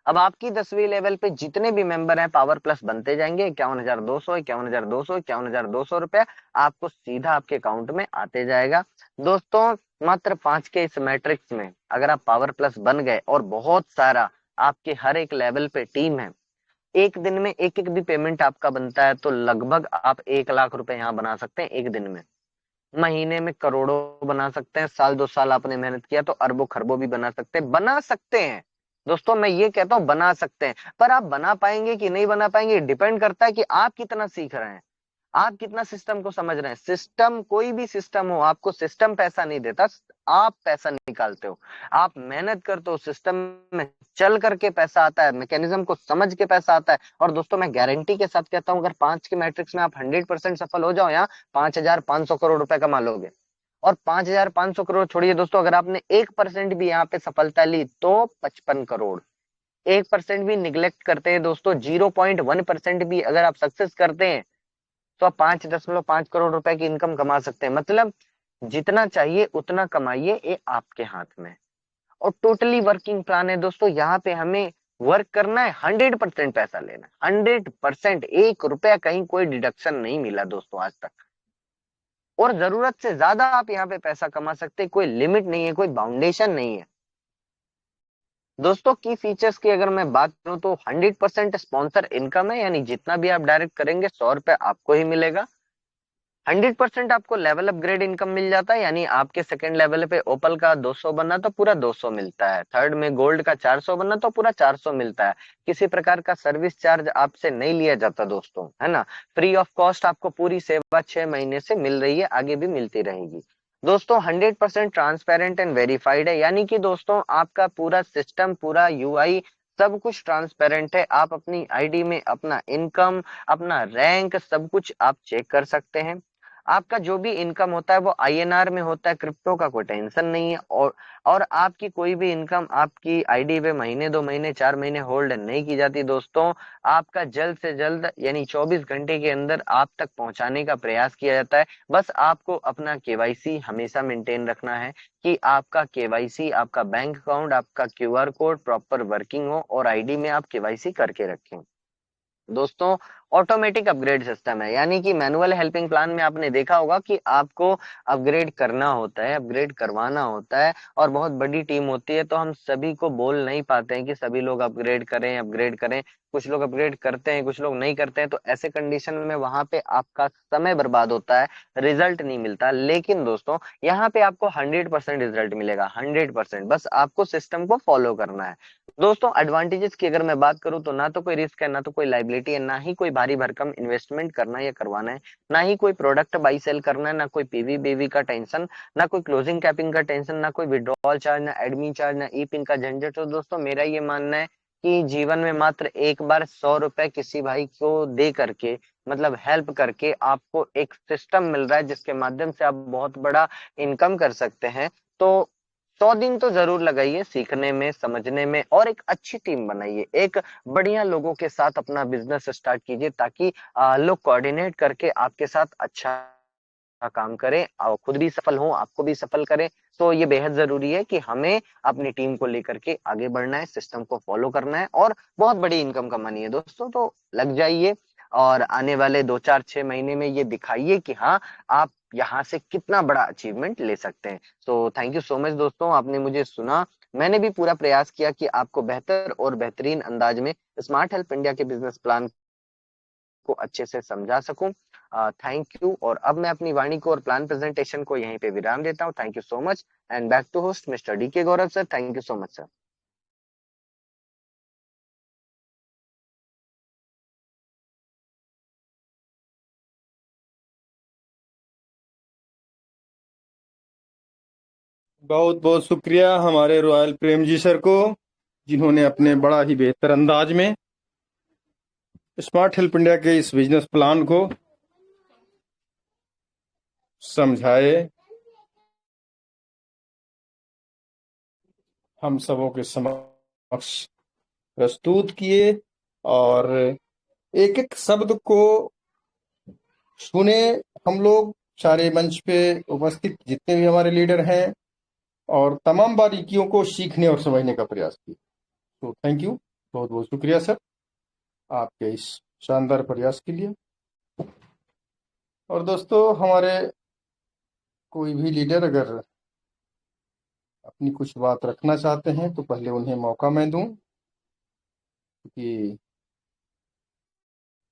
अब आपकी 10वीं लेवल पे जितने भी मेंबर हैं, पावर प्लस बनते जाएंगे। 51,200, 51,200, 51,200 रुपए आपको सीधा आपके अकाउंट में आते जाएगा। दोस्तों मात्र 5 के इस मैट्रिक्स में अगर आप पावर प्लस बन गए और बहुत सारा आपके हर एक लेवल पे टीम है, एक दिन में एक एक भी पेमेंट आपका बनता है, तो लगभग आप 1 लाख रुपए यहाँ बना सकते हैं एक दिन में। महीने में करोड़ों बना सकते हैं। साल 2 साल आपने मेहनत किया तो अरबों खरबों भी बना सकते हैं। दोस्तों मैं ये कहता हूं बना सकते हैं, पर आप बना पाएंगे कि नहीं बना पाएंगे डिपेंड करता है कि आप कितना सीख रहे हैं, आप कितना सिस्टम को समझ रहे हैं। सिस्टम कोई भी सिस्टम हो, आपको सिस्टम पैसा नहीं देता, आप पैसा निकालते हो। आप मेहनत करते हो, सिस्टम में चल करके पैसा आता है, मैकेनिज्म को समझ के पैसा आता है। और दोस्तों मैं गारंटी के साथ कहता हूं, अगर 5 के मैट्रिक्स में आप 100% सफल हो जाओ, यहाँ 5,500 करोड़ रुपए कमा लोगे। और 5,500 करोड़ छोड़िए दोस्तों, अगर आपने 1% भी यहाँ पे सफलता ली तो 55 करोड़। 1% भी निग्लेक्ट करते हैं दोस्तों, 0.1% भी अगर आप सक्सेस करते हैं, तो आप 5.5 करोड़ रुपए की इनकम कमा सकते हैं। मतलब जितना चाहिए उतना कमाइए, ये आपके हाथ में है। और टोटली वर्किंग प्लान है दोस्तों, यहाँ पे हमें वर्क करना है, 100% पैसा लेना है, 100%। 1 रुपया कहीं कोई डिडक्शन नहीं मिला दोस्तों आज तक। और जरूरत से ज्यादा आप यहाँ पे पैसा कमा सकते हैं, कोई लिमिट नहीं है, कोई बाउंडेशन नहीं है। दोस्तों की फीचर्स की अगर मैं बात करूं तो 100% स्पॉन्सर इनकम है, यानी जितना भी आप डायरेक्ट करेंगे 100 रुपए आपको ही मिलेगा। 100% आपको लेवल अपग्रेड इनकम मिल जाता है, यानी आपके सेकंड लेवल पे ओपल का 200 बनना तो पूरा 200 मिलता है, थर्ड में गोल्ड का 400 बनना तो पूरा 400 मिलता है। किसी प्रकार का सर्विस चार्ज आपसे नहीं लिया जाता दोस्तों, है ना। फ्री ऑफ कॉस्ट आपको पूरी सेवा 6 महीने से मिल रही है, आगे भी मिलती रहेगी। दोस्तों 100% ट्रांसपेरेंट एंड वेरीफाइड है, यानी कि दोस्तों आपका पूरा सिस्टम, पूरा यूआई सब कुछ ट्रांसपेरेंट है। आप अपनी आईडी में अपना इनकम, अपना रैंक सब कुछ आप चेक कर सकते हैं। आपका जो भी इनकम होता है वो आईएनआर में होता है, क्रिप्टो का कोई टेंशन नहीं है। और आपकी कोई भी इनकम आपकी आईडी पे महीने, 2 महीने, 4 महीने होल्ड नहीं की जाती दोस्तों। आपका जल्द से जल्द यानी 24 घंटे के अंदर आप तक पहुंचाने का प्रयास किया जाता है। बस आपको अपना केवाईसी हमेशा मेंटेन रखना है कि आपका केवाईसी, आपका बैंक अकाउंट, आपका क्यूआर कोड प्रॉपर वर्किंग हो और आईडी में आप केवाईसी करके रखें। दोस्तों ऑटोमेटिक अपग्रेड सिस्टम है। यानी कि मैनुअल हेल्पिंग प्लान में आपने देखा होगा कि आपको अपग्रेड करना होता है, अपग्रेड करवाना होता है, और बहुत बड़ी टीम होती है तो हम सभी को बोल नहीं पाते हैं कि सभी लोग अपग्रेड करें, अपग्रेड करें। कुछ लोग अपग्रेड करते हैं, कुछ लोग नहीं करते हैं, तो ऐसे कंडीशन में वहां पे आपका समय बर्बाद होता है, रिजल्ट नहीं मिलता। लेकिन दोस्तों यहाँ पे आपको 100% रिजल्ट मिलेगा, 100%। बस आपको सिस्टम को फॉलो करना है। दोस्तों एडवांटेजेस की अगर मैं बात करूं तो ना तो कोई रिस्क है, ना तो कोई लाइबिलिटी है, ना ही कोई भारी भरकम इन्वेस्टमेंट करना है या करवाना है, ना ही कोई प्रोडक्ट बाई सेल करना है, ना कोई पीवी बेवी का टेंशन, ना कोई क्लोजिंग कैपिंग का टेंशन, ना कोई विड्रॉल चार्ज, ना एडमिन चार्ज, ना ई पिन का झंझट। तो दोस्तों मेरा ये मानना है कि जीवन में मात्र एक बार 100 रुपए किसी भाई को दे करके, मतलब हेल्प करके, आपको एक सिस्टम मिल रहा है जिसके माध्यम से आप बहुत बड़ा इनकम कर सकते हैं। तो 100 दिन तो जरूर लगाइए सीखने में, समझने में, और एक अच्छी टीम बनाइए, एक बढ़िया लोगों के साथ अपना बिजनेस स्टार्ट कीजिए, ताकि लोग कोऑर्डिनेट करके आपके साथ अच्छा काम करें और खुद भी सफल हो, आपको भी सफल करें। तो ये बेहद जरूरी है कि हमें अपनी टीम को लेकर के आगे बढ़ना है, सिस्टम को फॉलो करना है और बहुत बड़ी इनकम कमानी है दोस्तों। तो लग जाइए और आने वाले 2 4 6 महीने में ये दिखाइए कि हाँ, आप यहाँ से कितना बड़ा अचीवमेंट ले सकते हैं। तो थैंक यू सो मच दोस्तों, आपने मुझे सुना। मैंने भी पूरा प्रयास किया कि आपको बेहतर और बेहतरीन अंदाज में स्मार्ट हेल्प इंडिया के बिजनेस प्लान को अच्छे से समझा सकूं। Thank you. और अब मैं अपनी वाणी को और प्लान प्रेजेंटेशन को यहीं पे विराम देता हूं। Thank you so much and back to host mister D K Gaurav sir. Thank you so much sir. बहुत बहुत शुक्रिया हमारे रॉयल प्रेम जी सर को, जिन्होंने अपने बड़ा ही बेहतर अंदाज में स्मार्ट हेल्प इंडिया के इस बिजनेस प्लान को समझाए, हम सबों के समक्ष प्रस्तुत किए, और एक एक शब्द को सुने हम लोग, सारे मंच पे उपस्थित जितने भी हमारे लीडर हैं, और तमाम बारीकियों को सीखने और समझने का प्रयास किया। तो थैंक यू, बहुत बहुत शुक्रिया सर आपके इस शानदार प्रयास के लिए। और दोस्तों, हमारे कोई भी लीडर अगर अपनी कुछ बात रखना चाहते हैं तो पहले उन्हें मौका मैं दूं, क्योंकि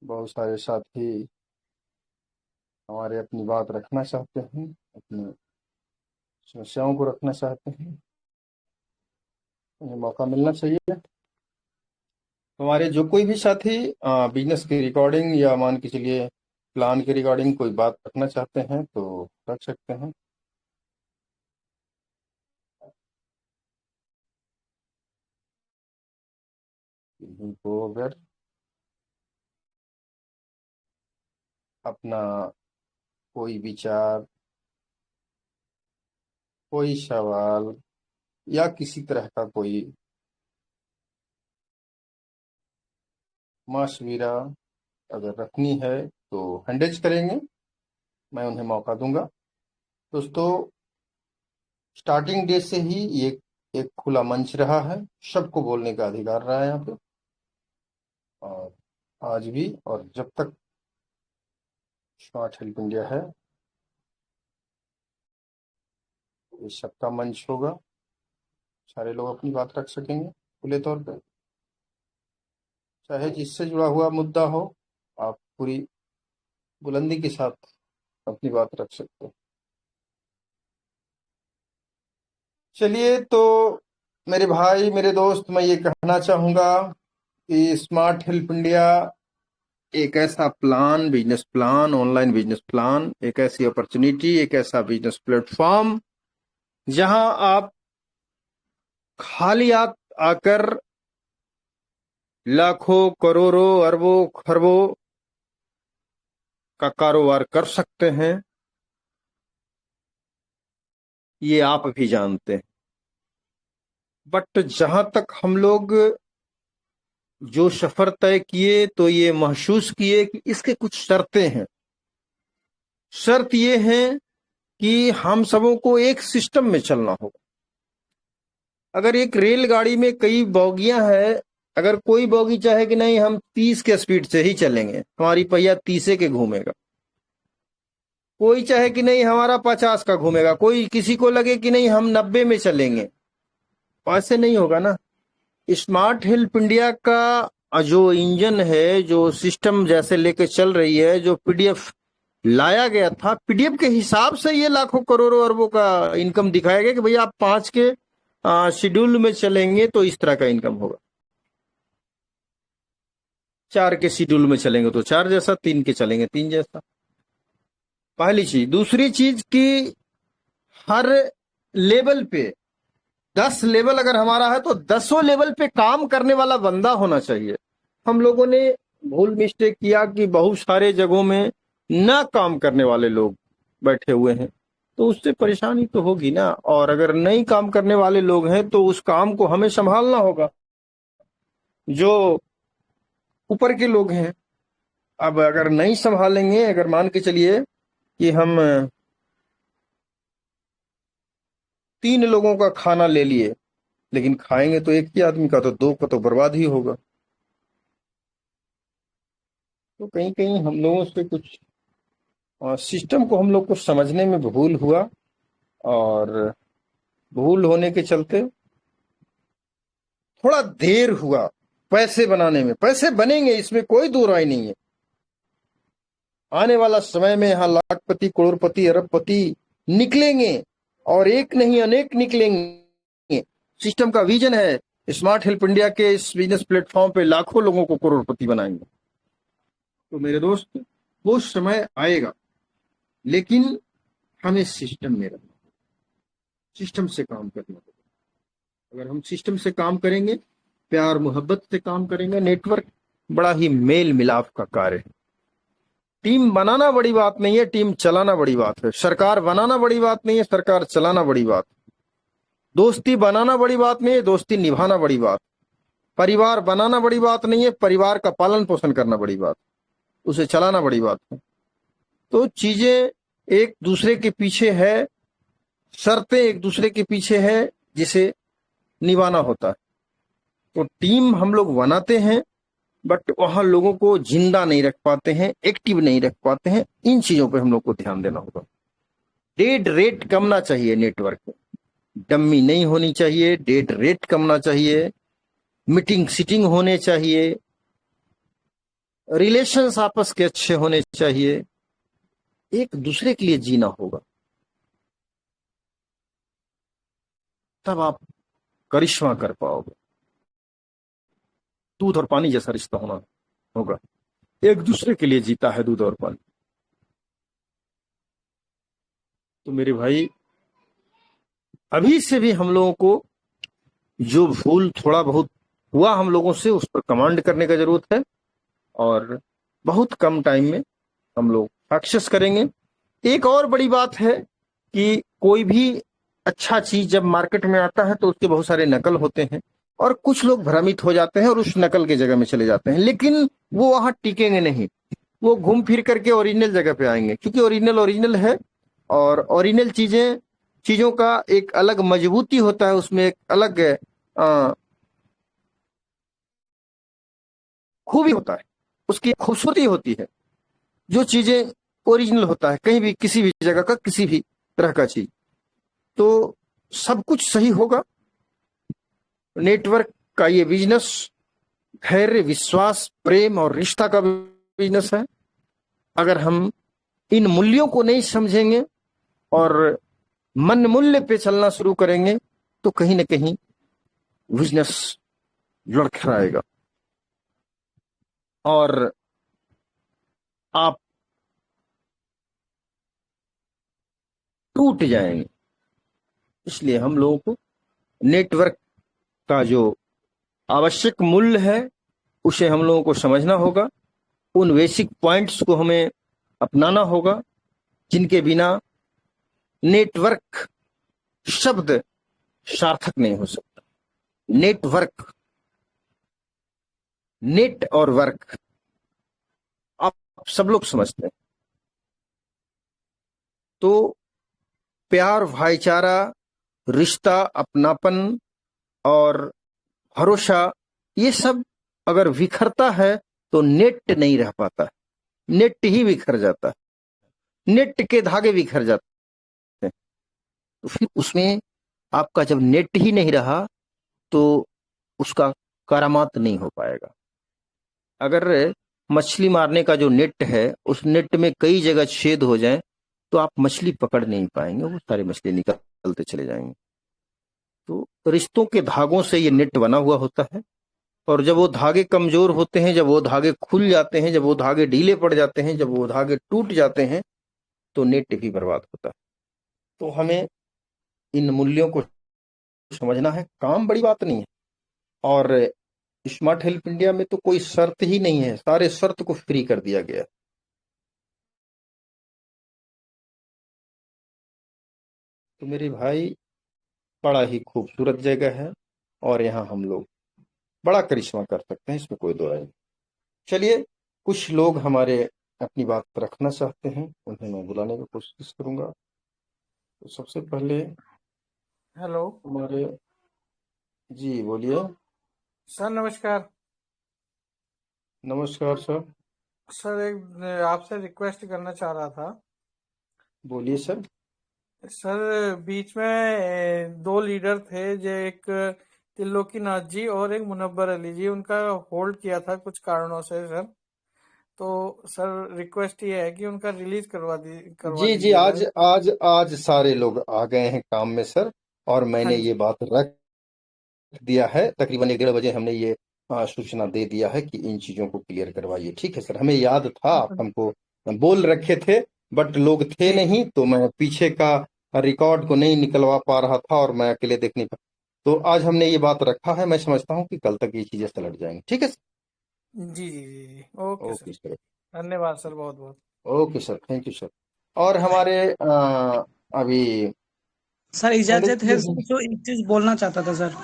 बहुत सारे साथी हमारे अपनी बात रखना चाहते हैं, अपनी समस्याओं को रखना चाहते हैं, उन्हें मौका मिलना चाहिए। तो हमारे जो कोई भी साथी बिजनेस की रिकॉर्डिंग या मान के चलिए प्लान की रिकॉर्डिंग कोई बात रखना चाहते हैं तो रख सकते हैं। को अगर अपना कोई विचार, कोई सवाल या किसी तरह का कोई मशविरा अगर रखनी है तो हैंडल्स करेंगे, मैं उन्हें मौका दूंगा। दोस्तों, स्टार्टिंग डे से ही ये एक खुला मंच रहा है, सबको बोलने का अधिकार रहा है यहाँ पे, और आज भी, और जब तक स्मार्ट हेल्प इंडिया है ये सबका मंच होगा, सारे लोग अपनी बात रख सकेंगे खुले तौर पे, चाहे जिससे जुड़ा हुआ मुद्दा हो, आप पूरी बुलंदी के साथ अपनी बात रख सकते हैं। चलिए, तो मेरे भाई, मेरे दोस्त, मैं ये कहना चाहूंगा कि स्मार्ट हेल्प इंडिया एक ऐसा plan, business plan, online business plan, एक ऐसी अपॉर्चुनिटी, एक ऐसा बिजनेस प्लेटफॉर्म जहां आप खाली आकर लाखों, करोड़ों, अरबों, खरबों का कारोबार कर सकते हैं, ये आप भी जानते हैं। बट जहां तक हम लोग जो सफर तय किए तो ये महसूस किए कि इसके कुछ शर्तें हैं। शर्त ये है कि हम सबों को एक सिस्टम में चलना होगा। अगर एक रेलगाड़ी में कई बोगियां हैं अगर कोई बोगी चाहे कि नहीं हम 30 के स्पीड से ही चलेंगे, हमारी पहिया 30 के घूमेगा। कोई चाहे कि नहीं हमारा 50 का घूमेगा, कोई किसी को लगे कि नहीं हम 90 में चलेंगे, ऐसे नहीं होगा ना। स्मार्ट हेल्प इंडिया का जो इंजन है, जो सिस्टम जैसे लेके चल रही है, जो पीडीएफ लाया गया था, पीडीएफ के हिसाब से ये लाखों करोड़ों अरबों का इनकम दिखाया गया कि भैया आप 5 के शेड्यूल में चलेंगे तो इस तरह का इनकम होगा, 4 के शेड्यूल में चलेंगे तो 4 जैसा, 3 के चलेंगे 3 जैसा। पहली चीज। दूसरी चीज कि हर लेवल पे 10 लेवल अगर हमारा है तो 10 लेवल पे काम करने वाला बंदा होना चाहिए। हम लोगों ने भूल मिस्टेक किया कि बहुत सारे जगहों में ना काम करने वाले लोग बैठे हुए हैं, तो उससे परेशानी तो होगी ना। और अगर नहीं काम करने वाले लोग हैं तो उस काम को हमें संभालना होगा, जो ऊपर के लोग हैं। अब अगर नहीं संभालेंगे, अगर मान के चलिए कि हम 3 लोगों का खाना ले लिए, लेकिन खाएंगे तो एक ही आदमी का, तो 2 का तो बर्बाद ही होगा। तो कहीं कहीं हम लोगों से कुछ सिस्टम को हम लोग को समझने में भूल हुआ, और भूल होने के चलते थोड़ा देर हुआ पैसे बनाने में। पैसे बनेंगे, इसमें कोई दो राय नहीं है। आने वाला समय में यहाँ लाखपति, करोड़पति, अरबपति निकलेंगे, और एक नहीं अनेक निकलेंगे। सिस्टम का विजन है स्मार्ट हेल्प इंडिया के इस बिजनेस प्लेटफॉर्म पे लाखों लोगों को करोड़पति बनाएंगे। तो मेरे दोस्त, वो समय आएगा, लेकिन हमें सिस्टम में रहना, सिस्टम से काम करना होगा। अगर हम सिस्टम से काम करेंगे, प्यार मोहब्बत से काम करेंगे, नेटवर्क बड़ा ही मेल मिलाप का कार्य है। टीम बनाना बड़ी बात नहीं है, टीम चलाना बड़ी बात है। सरकार बनाना बड़ी बात नहीं है, सरकार चलाना बड़ी बात है। दोस्ती बनाना बड़ी बात नहीं है, दोस्ती निभाना बड़ी बात। परिवार बनाना बड़ी बात नहीं है, परिवार का पालन पोषण करना बड़ी बात, उसे चलाना बड़ी बात है। तो चीजें एक दूसरे के पीछे है, शर्तें एक दूसरे के पीछे है, जिसे निभाना होता है। तो टीम हम लोग बनाते हैं, बट वहां लोगों को जिंदा नहीं रख पाते हैं, एक्टिव नहीं रख पाते हैं। इन चीजों पे हम लोग को ध्यान देना होगा। डेड रेट कमना चाहिए, नेटवर्क में डम्मी नहीं होनी चाहिए, डेड रेट कमना चाहिए, मीटिंग सीटिंग होने चाहिए, रिलेशंस आपस के अच्छे होने चाहिए, एक दूसरे के लिए जीना होगा, तब आप करिश्मा कर पाओगे। दूध और पानी जैसा रिश्ता होना होगा, एक दूसरे के लिए जीता है दूध और पानी। तो मेरे भाई, अभी से भी हम लोगों को जो भूल थोड़ा बहुत हुआ हम लोगों से, उस पर कमांड करने का जरूरत है, और बहुत कम टाइम में हम लोग सक्सेस करेंगे। एक और बड़ी बात है कि कोई भी अच्छा चीज जब मार्केट में आता है तो उसके बहुत सारे नकल होते हैं, और कुछ लोग भ्रमित हो जाते हैं और उस नकल के जगह में चले जाते हैं, लेकिन वो वहां टिकेंगे नहीं, वो घूम फिर करके ओरिजिनल जगह पे आएंगे, क्योंकि ओरिजिनल ओरिजिनल है। और ओरिजिनल चीजों का एक अलग मजबूती होता है, उसमें एक अलग खूबी होता है, उसकी खूबसूरती होती है। जो चीजें ओरिजिनल होता है, कहीं भी किसी भी जगह का किसी भी तरह का चीज, तो सब कुछ सही होगा। नेटवर्क का ये बिजनेस धैर्य, विश्वास, प्रेम और रिश्ता का बिजनेस है। अगर हम इन मूल्यों को नहीं समझेंगे और मन मूल्य पे चलना शुरू करेंगे, तो कहीं ना कहीं बिजनेस लड़खड़ाएगा और आप टूट जाएंगे। इसलिए हम लोगों को नेटवर्क का जो आवश्यक मूल्य है, उसे हम लोगों को समझना होगा। उन बेसिक पॉइंट्स को हमें अपनाना होगा, जिनके बिना नेटवर्क शब्द सार्थक नहीं हो सकता। नेटवर्क, नेट और वर्क आप सब लोग समझते हैं। तो प्यार, भाईचारा, रिश्ता, अपनापन और भरोसा ये सब अगर बिखरता है तो नेट नहीं रह पाता है, नेट ही बिखर जाता है, नेट के धागे बिखर जाते हैं। तो फिर उसमें आपका जब नेट ही नहीं रहा तो उसका करामात नहीं हो पाएगा। अगर मछली मारने का जो नेट है उस नेट में कई जगह छेद हो जाए तो आप मछली पकड़ नहीं पाएंगे, वो सारी मछली निकलते चले जाएंगे। तो रिश्तों के धागों से ये नेट बना हुआ होता है, और जब वो धागे कमजोर होते हैं, जब वो धागे खुल जाते हैं, जब वो धागे ढीले पड़ जाते हैं, जब वो धागे टूट जाते हैं, तो नेट भी बर्बाद होता है। तो हमें इन मूल्यों को समझना है। काम बड़ी बात नहीं है, और स्मार्ट हेल्प इंडिया में तो कोई शर्त ही नहीं है, सारे शर्त को फ्री कर दिया गया। तो मेरे भाई, बड़ा ही खूबसूरत जगह है, और यहाँ हम लोग बड़ा करिश्मा कर सकते हैं, इसमें कोई दो राय नहीं। चलिए, कुछ लोग हमारे अपनी बात रखना चाहते हैं, उन्हें मैं बुलाने की कोशिश करूंगा। तो सबसे पहले हेलो हमारे, जी बोलिए। सर, नमस्कार। नमस्कार सर। सर, एक आपसे रिक्वेस्ट करना चाह रहा था। बोलिए सर। सर, बीच में दो लीडर थे, जो एक त्रिलोकीनाथ जी और एक मुनव्वर अली जी, उनका होल्ड किया था कुछ कारणों से सर। तो सर, रिक्वेस्ट ये है कि उनका रिलीज करवा जी जी, दीजिए आज जाए। आज आज सारे लोग आ गए हैं काम में सर, और हाँ मैंने जी। ये बात रख दिया है। तकरीबन 1:30 बजे हमने ये सूचना दे दिया है कि इन चीजों को क्लियर करवाइए। ठीक है सर, हमें याद था, आप हमको बोल रखे थे, बट लोग थे जी जी। नहीं, तो मैं पीछे का रिकॉर्ड को नहीं निकलवा पा रहा था, और मैं अकेले देख नहीं पा। तो आज हमने ये बात रखा है, मैं समझता हूँ कि कल तक ये चीजें सलट जाएंगी। ठीक है सर। जी जी जी जी। Okay sir. Okay sir. धन्यवाद सर, बहुत बहुत। Okay sir, thank you sir. और हमारे अभी सर इजाजत है एडिट, सर, जो एक चीज बोलना चाहता था सर।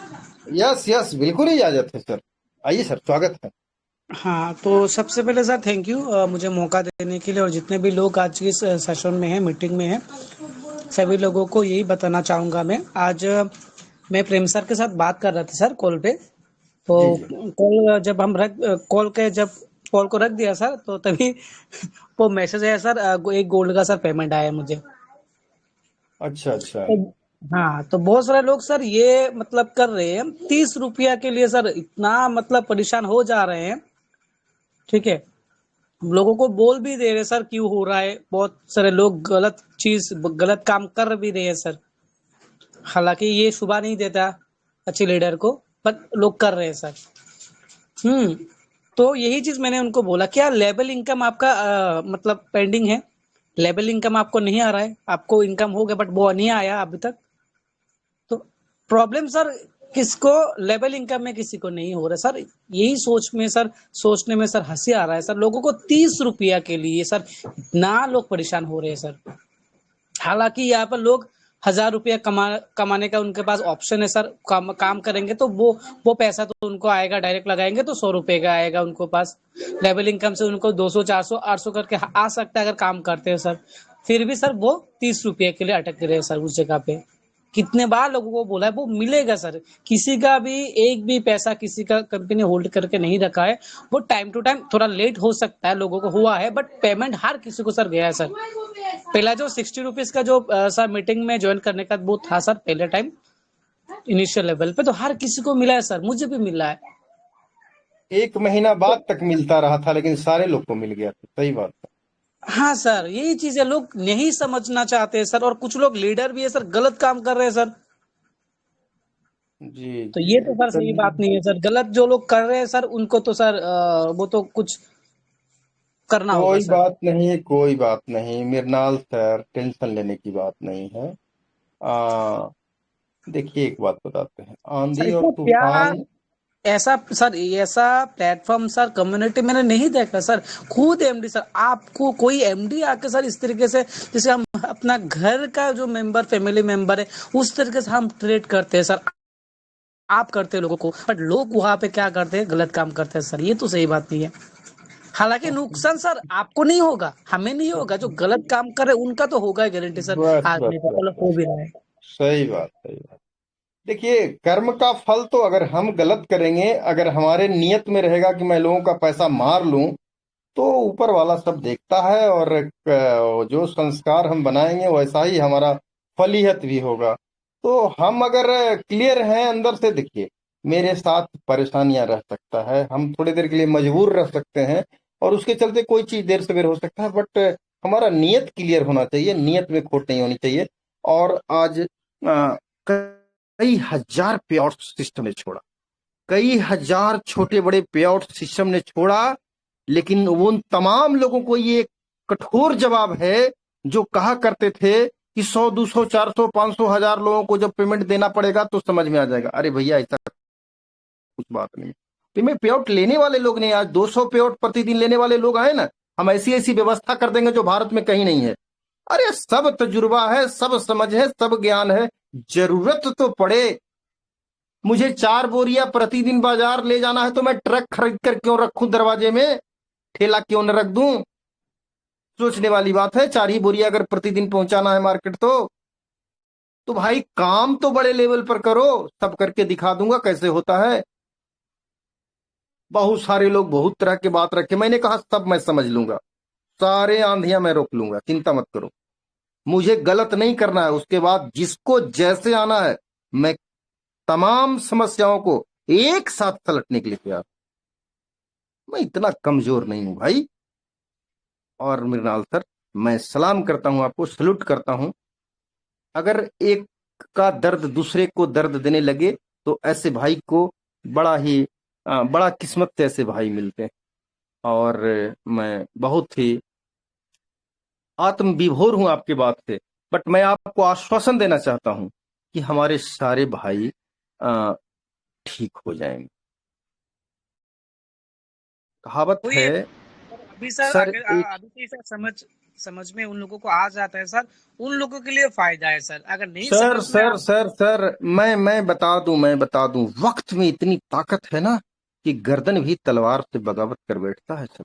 यस यस, बिल्कुल इजाजत है सर। आइए सर, स्वागत है। हाँ, तो सबसे पहले सर थैंक यू मुझे मौका देने के लिए, और जितने भी लोग आज की इस सेशन में हैं, मीटिंग में हैं, सभी लोगों को यही बताना चाहूँगा। मैं आज मैं प्रेम सर के साथ बात कर रहा था सर कॉल पे। तो जी जी। कॉल जब हम रख कॉल के जब कॉल को रख दिया सर, तो तभी वो मैसेज है सर, एक गोल्ड का सर पेमेंट आया है मुझे। अच्छा अच्छा। तो हाँ, तो बहुत सारे लोग सर ये मतलब कर रहे हैं, 30 रुपया के लिए सर इतना मतलब परेशान हो जा रहे हैं। ठीक है, लोगों को बोल भी दे रहे सर क्यों हो रहा है, बहुत सारे लोग गलत काम कर भी रहे हैं सर। हालांकि ये शुभा नहीं देता अच्छे लीडर को, पर लोग कर रहे हैं सर। हम्म। तो यही चीज मैंने उनको बोला, क्या लेबल इनकम आपका मतलब पेंडिंग है? लेबल इनकम आपको नहीं आ रहा है? आपको इनकम हो गया बट वो नहीं आया अभी तक। तो प्रॉब्लम सर किसको, लेवल इनकम में किसी को नहीं हो रहा सर। यही सोचने में सर हंसी आ रहा है सर। लोगों को 30 रुपया के लिए सर इतना लोग परेशान हो रहे हैं सर। हालांकि यहाँ पर लोग 1,000 रुपया कमाने का उनके पास ऑप्शन है सर। काम करेंगे तो वो पैसा तो उनको आएगा, डायरेक्ट लगाएंगे तो 100 रुपए का आएगा उनको पास। लेवल इनकम से उनको 200 400 800 करके आ सकता है अगर काम करते हैं सर। फिर भी सर वो 30 रुपये के लिए अटक रहे हैं सर उस जगह पे। कितने बार लोगों को बोला है, वो मिलेगा सर। किसी का भी एक भी पैसा किसी का कंपनी होल्ड करके नहीं रखा है। वो टाइम टू टाइम थोड़ा लेट हो सकता है, लोगों को हुआ है, बट पेमेंट हर किसी को सर गया है सर। पहला जो 60 रुपीज का जो सर मीटिंग में ज्वाइन करने का वो था सर, पहले टाइम इनिशियल लेवल पे तो हर किसी को मिला है सर, मुझे भी मिला है। 1 महीना बाद तक मिलता रहा था, लेकिन सारे लोग को मिल गया था। सही बात है। हाँ सर, यही चीजें लोग नहीं समझना चाहते सर, और कुछ लोग लीडर भी है सर, गलत काम कर रहे हैं सर। जी तो जी। ये तो सर सही चलिए, बात नहीं है सर। गलत जो लोग कर रहे हैं सर, उनको तो सर वो तो कुछ करना होगा कोई सर। बात नहीं, कोई बात नहीं मृणाल सर, टेंशन लेने की बात नहीं है। आ देखिए, एक बात बताते हैं, सर आंधी और इसमें प्यार, तूफान। ऐसा सर ऐसा प्लेटफॉर्म सर कम्युनिटी मैंने नहीं देखा सर। खुद एमडी सर, आपको कोई एमडी आके सर इस तरीके से, जैसे हम अपना घर का जो मेंबर, फैमिली मेंबर है, उस तरीके से हम ट्रीट करते हैं सर। आप करते हैं लोगों को, बट लोग वहां पे क्या करते हैं, गलत काम करते हैं सर। ये तो सही बात नहीं है। हालांकि नुकसान सर आपको नहीं होगा, हमें नहीं होगा, जो गलत काम करे उनका तो होगा ही गारंटी सर। बस आज बस नहीं बस पता, हो बस, भी रहा है। सही बात, सही बात। देखिए, कर्म का फल तो अगर हम गलत करेंगे, अगर हमारे नियत में रहेगा कि मैं लोगों का पैसा मार लूं, तो ऊपर वाला सब देखता है, और जो संस्कार हम बनाएंगे वैसा ही हमारा फलीहत भी होगा। तो हम अगर क्लियर हैं अंदर से, देखिए मेरे साथ परेशानियां रह सकता है, हम थोड़ी देर के लिए मजबूर रह सकते हैं, और उसके चलते कोई चीज देर से बेर हो सकता है, बट हमारा नियत क्लियर होना चाहिए, नियत में खोट नहीं होनी चाहिए। और आज कई हजार पे आउट सिस्टम ने छोड़ा, कई हजार छोटे बड़े पे आउट सिस्टम ने छोड़ा, लेकिन उन तमाम लोगों को ये कठोर जवाब है जो कहा करते थे कि 100 200 400 500 हजार लोगों को जब पेमेंट देना पड़ेगा तो समझ में आ जाएगा। अरे भैया, ऐसा कुछ बात नहीं है। पेमेंट पे आउट लेने वाले लोग नहीं, आज 200 पे आउट प्रतिदिन लेने वाले लोग आए ना, हम ऐसी ऐसी व्यवस्था कर देंगे जो भारत में कहीं नहीं है। अरे सब तजुर्बा है, सब समझ है, सब ज्ञान है, जरूरत तो पड़े। मुझे 4 बोरिया प्रतिदिन बाजार ले जाना है तो मैं ट्रक खरीद कर क्यों रखूं दरवाजे में, ठेला क्यों न रख दूं? सोचने वाली बात है। 4 ही बोरिया अगर प्रतिदिन पहुंचाना है मार्केट, तो भाई काम तो बड़े लेवल पर करो, सब करके दिखा दूंगा कैसे होता है। बहुत सारे लोग बहुत तरह की बात रखे, मैंने कहा सब मैं समझ लूंगा, सारे आंधियां मैं रोक लूंगा, चिंता मत करो, मुझे गलत नहीं करना है। उसके बाद जिसको जैसे आना है, मैं तमाम समस्याओं को एक साथ सलटने के लिए तैयार। मैं इतना कमजोर नहीं हूं भाई। और मृणाल सर, मैं सलाम करता हूं आपको, सल्यूट करता हूं। अगर एक का दर्द दूसरे को दर्द देने लगे तो ऐसे भाई को बड़ा किस्मत से ऐसे भाई मिलते हैं। और मैं बहुत ही आत्म विभोर हूं आपकी बात से, बट मैं आपको आश्वासन देना चाहता हूं कि हमारे सारे भाई ठीक हो जाएंगे। कहावत वही है है अभी सर, सर अगर एक। अभी से सर समझ समझ में उन लोगों को आ जाता है सर, उन लोगों के लिए फायदा है सर। अगर नहीं सर समझ में आ सर सर सर मैं बता दूं, वक्त में इतनी ताकत है ना कि गर्दन भी तलवार से बगावत कर बैठता है सर।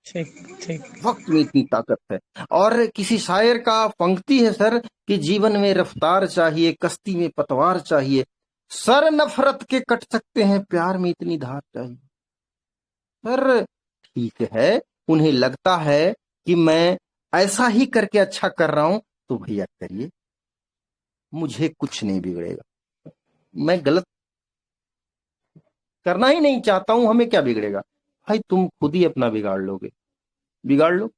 ठीक ठीक। वक्त में इतनी ताकत है। और किसी शायर का पंक्ति है सर कि जीवन में रफ्तार चाहिए, कश्ती में पतवार चाहिए, सर नफरत के कट सकते हैं, प्यार में इतनी धार चाहिए। सर ठीक है, उन्हें लगता है कि मैं ऐसा ही करके अच्छा कर रहा हूं, तो भैया करिए, मुझे कुछ नहीं बिगड़ेगा। मैं गलत करना ही नहीं चाहता हूं, हमें क्या बिगड़ेगा? भाई तुम खुद ही अपना बिगाड़ लोगे, बिगाड़ लो।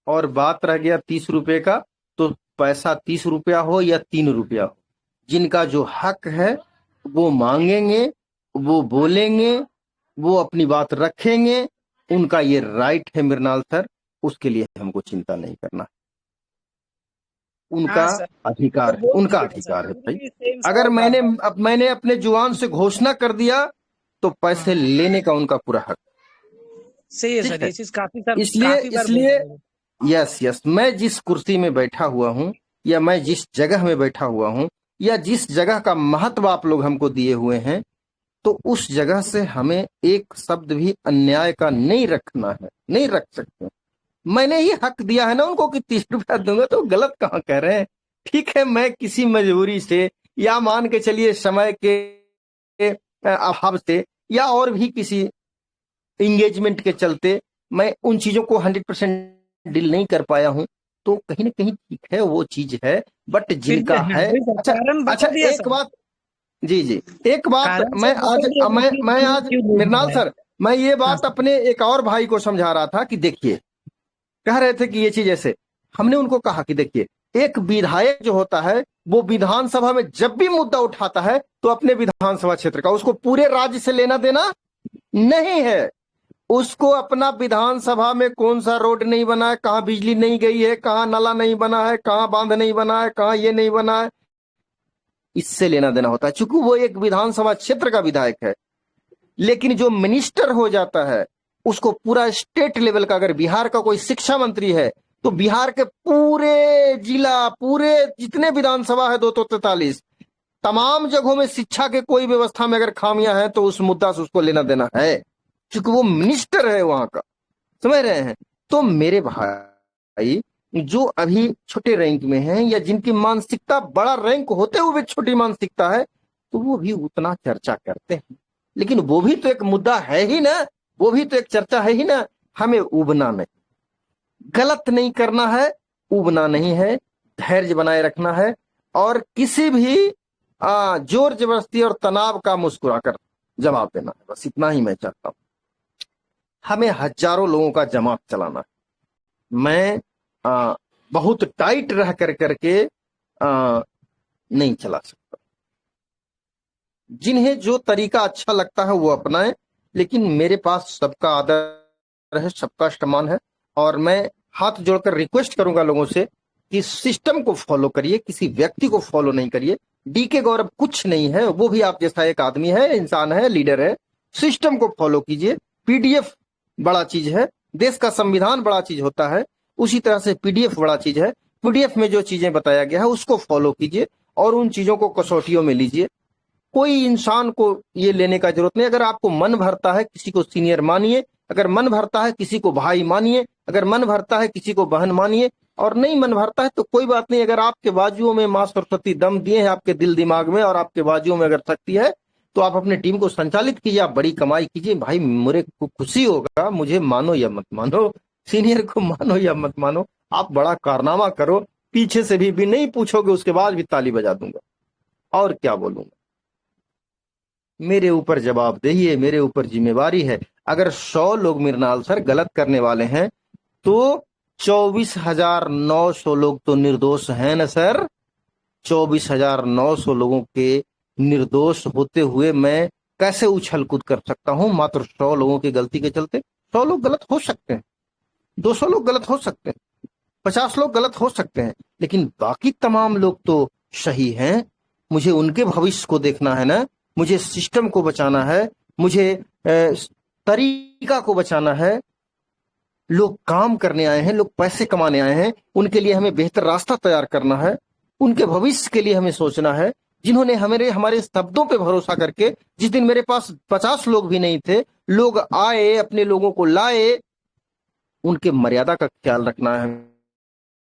और बात रह गया 30 रुपए का, तो पैसा 30 रुपया हो या 3 रुपया हो, जिनका जो हक है वो मांगेंगे, वो बोलेंगे, वो अपनी बात रखेंगे, उनका ये राइट है मृणाल सर, उसके लिए हमको चिंता नहीं करना। उनका हाँ सर, तो अधिकार है, बोल उनका दीजिएगा सर, अधिकार है मुझे भाई। भी सेम अगर सवाल था। मैंने अपने जुबान से घोषणा कर दिया तो पैसे हाँ लेने का उनका पूरा हक। सही है ठीक सर, है, ये चीज काफी सर, इसलिए काफी बार इसलिए बोला है। यस यस, मैं जिस कुर्सी में बैठा हुआ हूं, या मैं जिस जगह में बैठा हुआ हूं, या जिस जगह का महत्व आप लोग हमको दिए हुए हैं, तो उस जगह से हमें एक शब्द भी अन्याय का नहीं रखना है, नहीं रख सकते। मैंने ही हक दिया है ना उनको कि 30 रुपया दूंगा, तो गलत कहाँ कह रहे हैं? ठीक है, मैं किसी मजबूरी से, या मान के चलिए समय के अभाव से, या और भी किसी इंगेजमेंट के चलते मैं उन चीजों को 100% डील नहीं कर पाया हूं, तो कहीं ना कहीं ठीक है, वो चीज है। बट फिर भी जिनका हाँ, है, वही सर, अच्छा कारण अच्छा, बता दिया एक सर। बात, जी जी, एक बात, कारण मैं सर बता आज दिया सर मैं कि मैं क्यों आज क्यों बोल मृणाल रहा है। सर, मैं ये हाँ बात सर। अपने एक और भाई को समझा रहा था कि देखिए, कह रहे थे कि ये चीज ऐसे, हमने उनको कहा कि देखिए, एक विधायक जो होता है वो विधानसभा में जब भी मुद्दा उठाता है तो अपने विधानसभा क्षेत्र का, उसको पूरे राज्य से लेना देना नहीं है। उसको अपना विधानसभा में कौन सा रोड नहीं बना है, कहां बिजली नहीं गई है, कहां नाला नहीं बना है, कहां बांध नहीं बना है, कहां ये नहीं बना है, इससे लेना देना होता है, चूंकि वो एक विधानसभा क्षेत्र का विधायक है। लेकिन जो मिनिस्टर हो जाता है, उसको पूरा स्टेट लेवल का, अगर बिहार का कोई शिक्षा मंत्री है तो बिहार के पूरे जिला, पूरे जितने विधानसभा है 243, तमाम जगहों में शिक्षा के कोई व्यवस्था में अगर खामियां हैं तो उस मुद्दा से उसको लेना देना है, क्योंकि वो मिनिस्टर है वहां का। समझ रहे हैं? तो मेरे भाई, जो अभी छोटे रैंक में हैं या जिनकी मानसिकता बड़ा रैंक होते हुए छोटी मानसिकता है, तो वो भी उतना चर्चा करते हैं। लेकिन वो भी तो एक मुद्दा है ही ना, वो भी तो एक चर्चा है ही ना। हमें उबना नहीं, गलत नहीं करना है, उबना नहीं है, धैर्य बनाए रखना है, और किसी भी जोर जबरदस्ती और तनाव का मुस्कुराकर जवाब देना है। बस इतना ही मैं चाहता हूं। हमें हजारों लोगों का जमात चलाना है। मैं बहुत टाइट रह करके नहीं चला सकता। जिन्हें जो तरीका अच्छा लगता है वो अपनाएं, लेकिन मेरे पास सबका आदर है, सबका सम्मान है, और मैं हाथ जोड़कर रिक्वेस्ट करूंगा लोगों से कि सिस्टम को फॉलो करिए, किसी व्यक्ति को फॉलो नहीं करिए। डीके गौरव कुछ नहीं है, वो भी आप जैसा एक आदमी है, इंसान है, लीडर है। सिस्टम को फॉलो कीजिए। पीडीएफ बड़ा चीज है, देश का संविधान बड़ा चीज होता है, उसी तरह से पीडीएफ बड़ा चीज है। पीडीएफ में जो चीजें बताया गया है उसको फॉलो कीजिए और उन चीजों को कसौटियों में लीजिए। कोई इंसान को ये लेने का जरूरत नहीं। अगर आपको मन भरता है किसी को सीनियर मानिए, अगर मन भरता है किसी को भाई मानिए, अगर मन भरता है किसी को बहन मानिए, और नहीं मन भरता है तो कोई बात नहीं। अगर आपके बाजुओं में मां सरस्वती दम दिए हैं, आपके दिल दिमाग में और आपके बाजुओं में अगर शक्ति है, तो आप अपनी टीम को संचालित कीजिए, आप बड़ी कमाई कीजिए। भाई मुझे खुशी होगा, मुझे मानो या मत मानो, सीनियर को मानो या मत मानो, आप बड़ा कारनामा करो, पीछे से भी नहीं पूछोगे उसके बाद भी ताली बजा दूंगा। और क्या बोलूंगा। मेरे ऊपर जवाबदेही है, मेरे ऊपर जिम्मेवारी है। अगर 100 लोग मृणाल सर गलत करने वाले हैं तो 24,900 लोग तो निर्दोष हैं ना सर। 24,900 लोगों के निर्दोष होते हुए मैं कैसे उछल कूद कर सकता हूं मात्र 100 लोगों की गलती के चलते। 100 लोग गलत हो सकते हैं, 200 लोग गलत हो सकते हैं, 50 लोग गलत हो सकते हैं, लेकिन बाकी तमाम लोग तो सही हैं। मुझे उनके भविष्य को देखना है ना, मुझे सिस्टम को बचाना है, मुझे तरीका को बचाना है। लोग काम करने आए हैं, लोग पैसे कमाने आए हैं, उनके लिए हमें बेहतर रास्ता तैयार करना है, उनके भविष्य के लिए हमें सोचना है। जिन्होंने हमारे शब्दों पे भरोसा करके, जिस दिन मेरे पास 50 लोग भी नहीं थे, लोग आए, अपने लोगों को लाए, उनके मर्यादा का ख्याल रखना है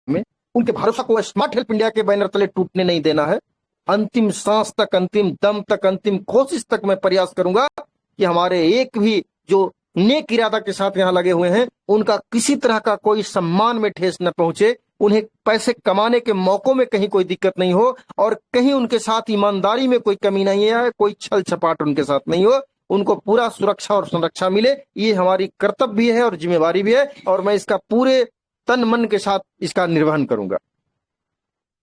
हमें। उनके भरोसा को स्मार्ट हेल्प इंडिया के बैनर तले टूटने नहीं देना है। अंतिम सांस तक, अंतिम दम तक, अंतिम कोशिश तक मैं प्रयास करूंगा कि हमारे एक भी जो नेक इरादा के साथ यहां लगे हुए हैं, उनका किसी तरह का कोई सम्मान में ठेस न पहुंचे, उन्हें पैसे कमाने के मौकों में कहीं कोई दिक्कत नहीं हो, और कहीं उनके साथ ईमानदारी में कोई कमी नहीं है, कोई छल छपाट उनके साथ नहीं हो। उनको पूरा सुरक्षा और संरक्षा मिले, ये हमारी कर्तव्य भी है और जिम्मेवारी भी है, और मैं इसका पूरे तन मन के साथ इसका निर्वहन करूंगा।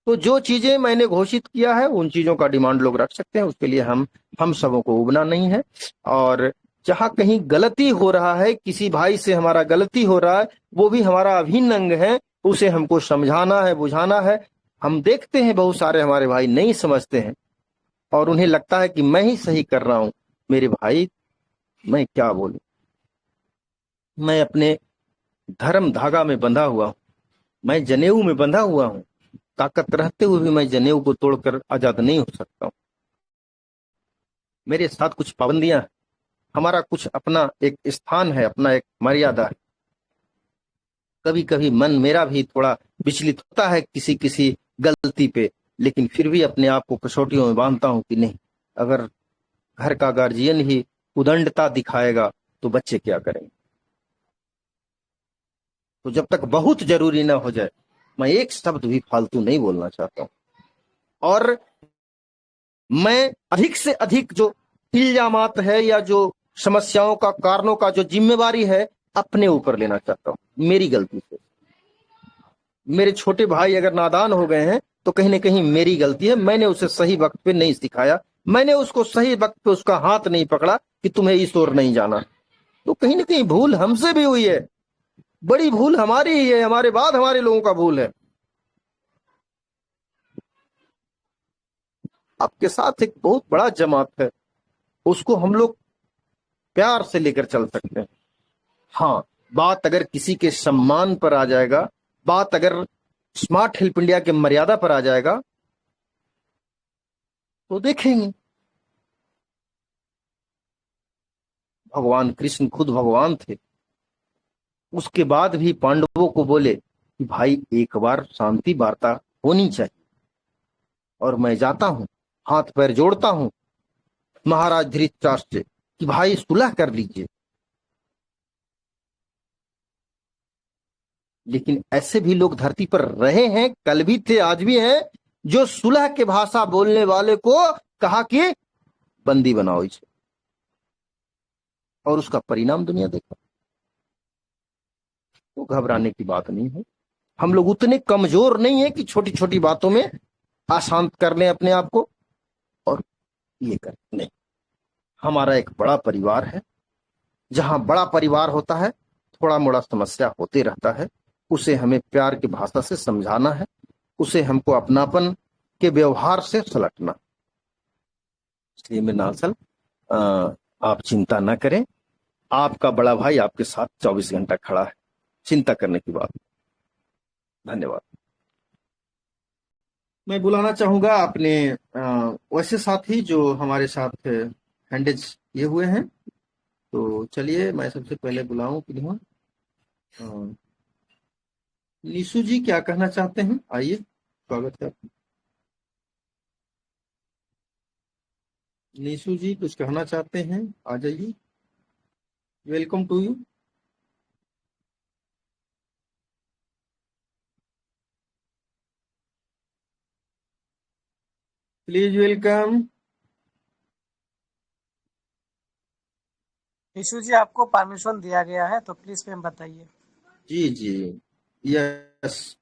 तो जो चीजें मैंने घोषित किया है उन चीजों का डिमांड लोग रख सकते हैं, उसके लिए हम सबों को उबना नहीं है। और जहां कहीं गलती हो रहा है, किसी भाई से हमारा गलती हो रहा है, वो भी हमारा अभिन्न अंग है, उसे हमको समझाना है, बुझाना है। हम देखते हैं बहुत सारे हमारे भाई नहीं समझते हैं और उन्हें लगता है कि मैं ही सही कर रहा हूं। मेरे भाई, मैं क्या बोलूं, मैं अपने धर्म धागा में बंधा हुआ हूं, मैं जनेऊ में बंधा हुआ हूं। ताकत रहते हुए भी मैं जनेऊ को तोड़कर आजाद नहीं हो सकता हूं। मेरे साथ कुछ पाबंदियां हैं, हमारा कुछ अपना एक स्थान है, अपना एक मर्यादा है। कभी कभी मन मेरा भी थोड़ा विचलित होता है किसी किसी गलती पे, लेकिन फिर भी अपने आप को कसौटियों में बांधता हूं कि नहीं, अगर घर का गार्जियन ही उदंडता दिखाएगा तो बच्चे क्या करेंगे। तो जब तक बहुत जरूरी ना हो जाए, मैं एक शब्द भी फालतू नहीं बोलना चाहता हूं। और मैं अधिक से अधिक जो इल्जामात है या जो समस्याओं का, कारणों का जो जिम्मेवारी है, अपने ऊपर लेना चाहता हूं। मेरी गलती से मेरे छोटे भाई अगर नादान हो गए हैं तो कहीं ना कहीं मेरी गलती है। मैंने उसे सही वक्त पे नहीं सिखाया, मैंने उसको सही वक्त पे उसका हाथ नहीं पकड़ा कि तुम्हें इस ओर नहीं जाना। तो कहीं ना कहीं भूल हमसे भी हुई है, बड़ी भूल हमारी ही है, हमारे बाद हमारे लोगों का भूल है। आपके साथ एक बहुत बड़ा जमात है, उसको हम लोग प्यार से लेकर चल सकते हैं। हाँ, बात अगर किसी के सम्मान पर आ जाएगा, बात अगर स्मार्ट हेल्प इंडिया के मर्यादा पर आ जाएगा, तो देखेंगे। भगवान कृष्ण खुद भगवान थे, उसके बाद भी पांडवों को बोले कि भाई एक बार शांति वार्ता होनी चाहिए। और मैं जाता हूं, हाथ पैर जोड़ता हूं महाराज धृतराष्ट्र से कि भाई सुलह कर लीजिए। लेकिन ऐसे भी लोग धरती पर रहे हैं, कल भी थे, आज भी हैं, जो सुलह के भाषा बोलने वाले को कहा कि बंदी बनाओ इसे, और उसका परिणाम दुनिया देखा। तो घबराने की बात नहीं है। हम लोग उतने कमजोर नहीं है कि छोटी छोटी बातों में अशांत कर लें अपने आप को और ये कर नहीं। हमारा एक बड़ा परिवार है। जहां बड़ा परिवार होता है, थोड़ा मोड़ा समस्या होते रहता है, उसे हमें प्यार की भाषा से समझाना है, उसे हमको अपनापन के व्यवहार से सलटना। इसलिए मृणाल, आप चिंता ना करें, आपका बड़ा भाई आपके साथ 24 घंटा खड़ा है, चिंता करने की बात। धन्यवाद। मैं बुलाना चाहूंगा अपने वैसे साथी जो हमारे साथ हैंडेज किए हुए हैं। तो चलिए मैं सबसे पहले बुलाऊं कि निशु जी क्या कहना चाहते हैं? आइए, स्वागत है आपका। निशु जी कुछ कहना चाहते हैं? आ जाइए, welcome to you. Please welcome. Yeshu ji आपको परमिशन दिया गया है, तो प्लीज मैम बताइए। जी जी, यस।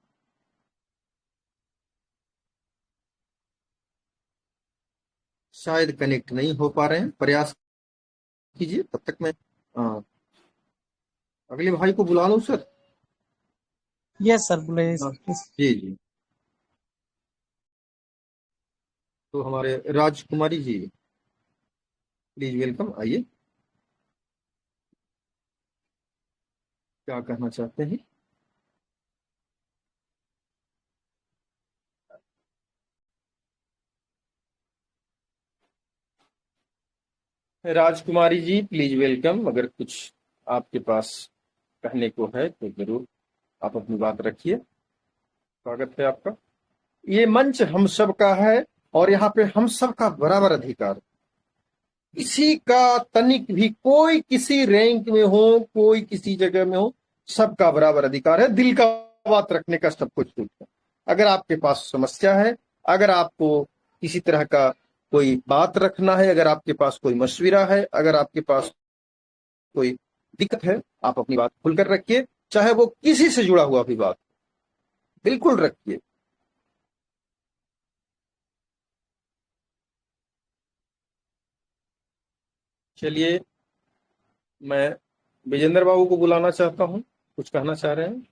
शायद कनेक्ट नहीं हो पा रहे हैं, प्रयास कीजिए। तब तक मैं अगले भाई को बुला लूं सर। यस सर, बुलाइए सर प्लीज। जी जी, तो हमारे राजकुमारी जी, प्लीज वेलकम, आइए, क्या कहना चाहते हैं? राजकुमारी जी प्लीज वेलकम। अगर कुछ आपके पास कहने को है तो जरूर आप अपनी बात रखिए। स्वागत है आपका। ये मंच हम सब का है और यहाँ पे हम सब का बराबर अधिकार। किसी का तनिक भी, कोई किसी रैंक में हो, कोई किसी जगह में हो, सबका बराबर अधिकार है दिल का बात रखने का, सब कुछ छूट है। अगर आपके पास समस्या है, अगर आपको किसी तरह का कोई बात रखना है, अगर आपके पास कोई मशविरा है, अगर आपके पास कोई दिक्कत है, आप अपनी बात खुलकर रखिए, चाहे वो किसी से जुड़ा हुआ भी बात, बिल्कुल रखिए। चलिए मैं विजेंद्र बाबू को बुलाना चाहता हूँ, कुछ कहना चाह रहे हैं।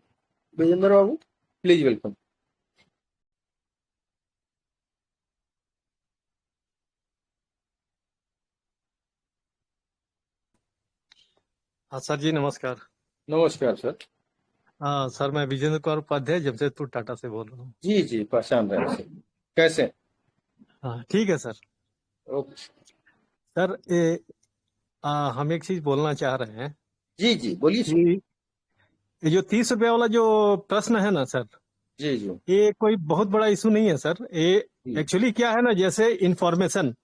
विजेंद्र बाबू प्लीज वेलकम। हाँ सर जी, नमस्कार। नमस्कार सर। हाँ सर, मैं विजेंद्र कुमार उपाध्याय जमशेदपुर टाटा से बोल रहा हूँ। जी जी, पहचान रहे हैं सर। कैसे? हाँ ठीक है सर। ओके सर हम एक चीज बोलना चाह रहे हैं जी जी, बोलिए सर। कि ये जो 30 रुपया वाला जो प्रश्न है ना सर, जी जी ये कोई बहुत बड़ा इशू नहीं है सर। ये जी एक्चुअली क्या है ना, जैसे इंफॉर्मेशन,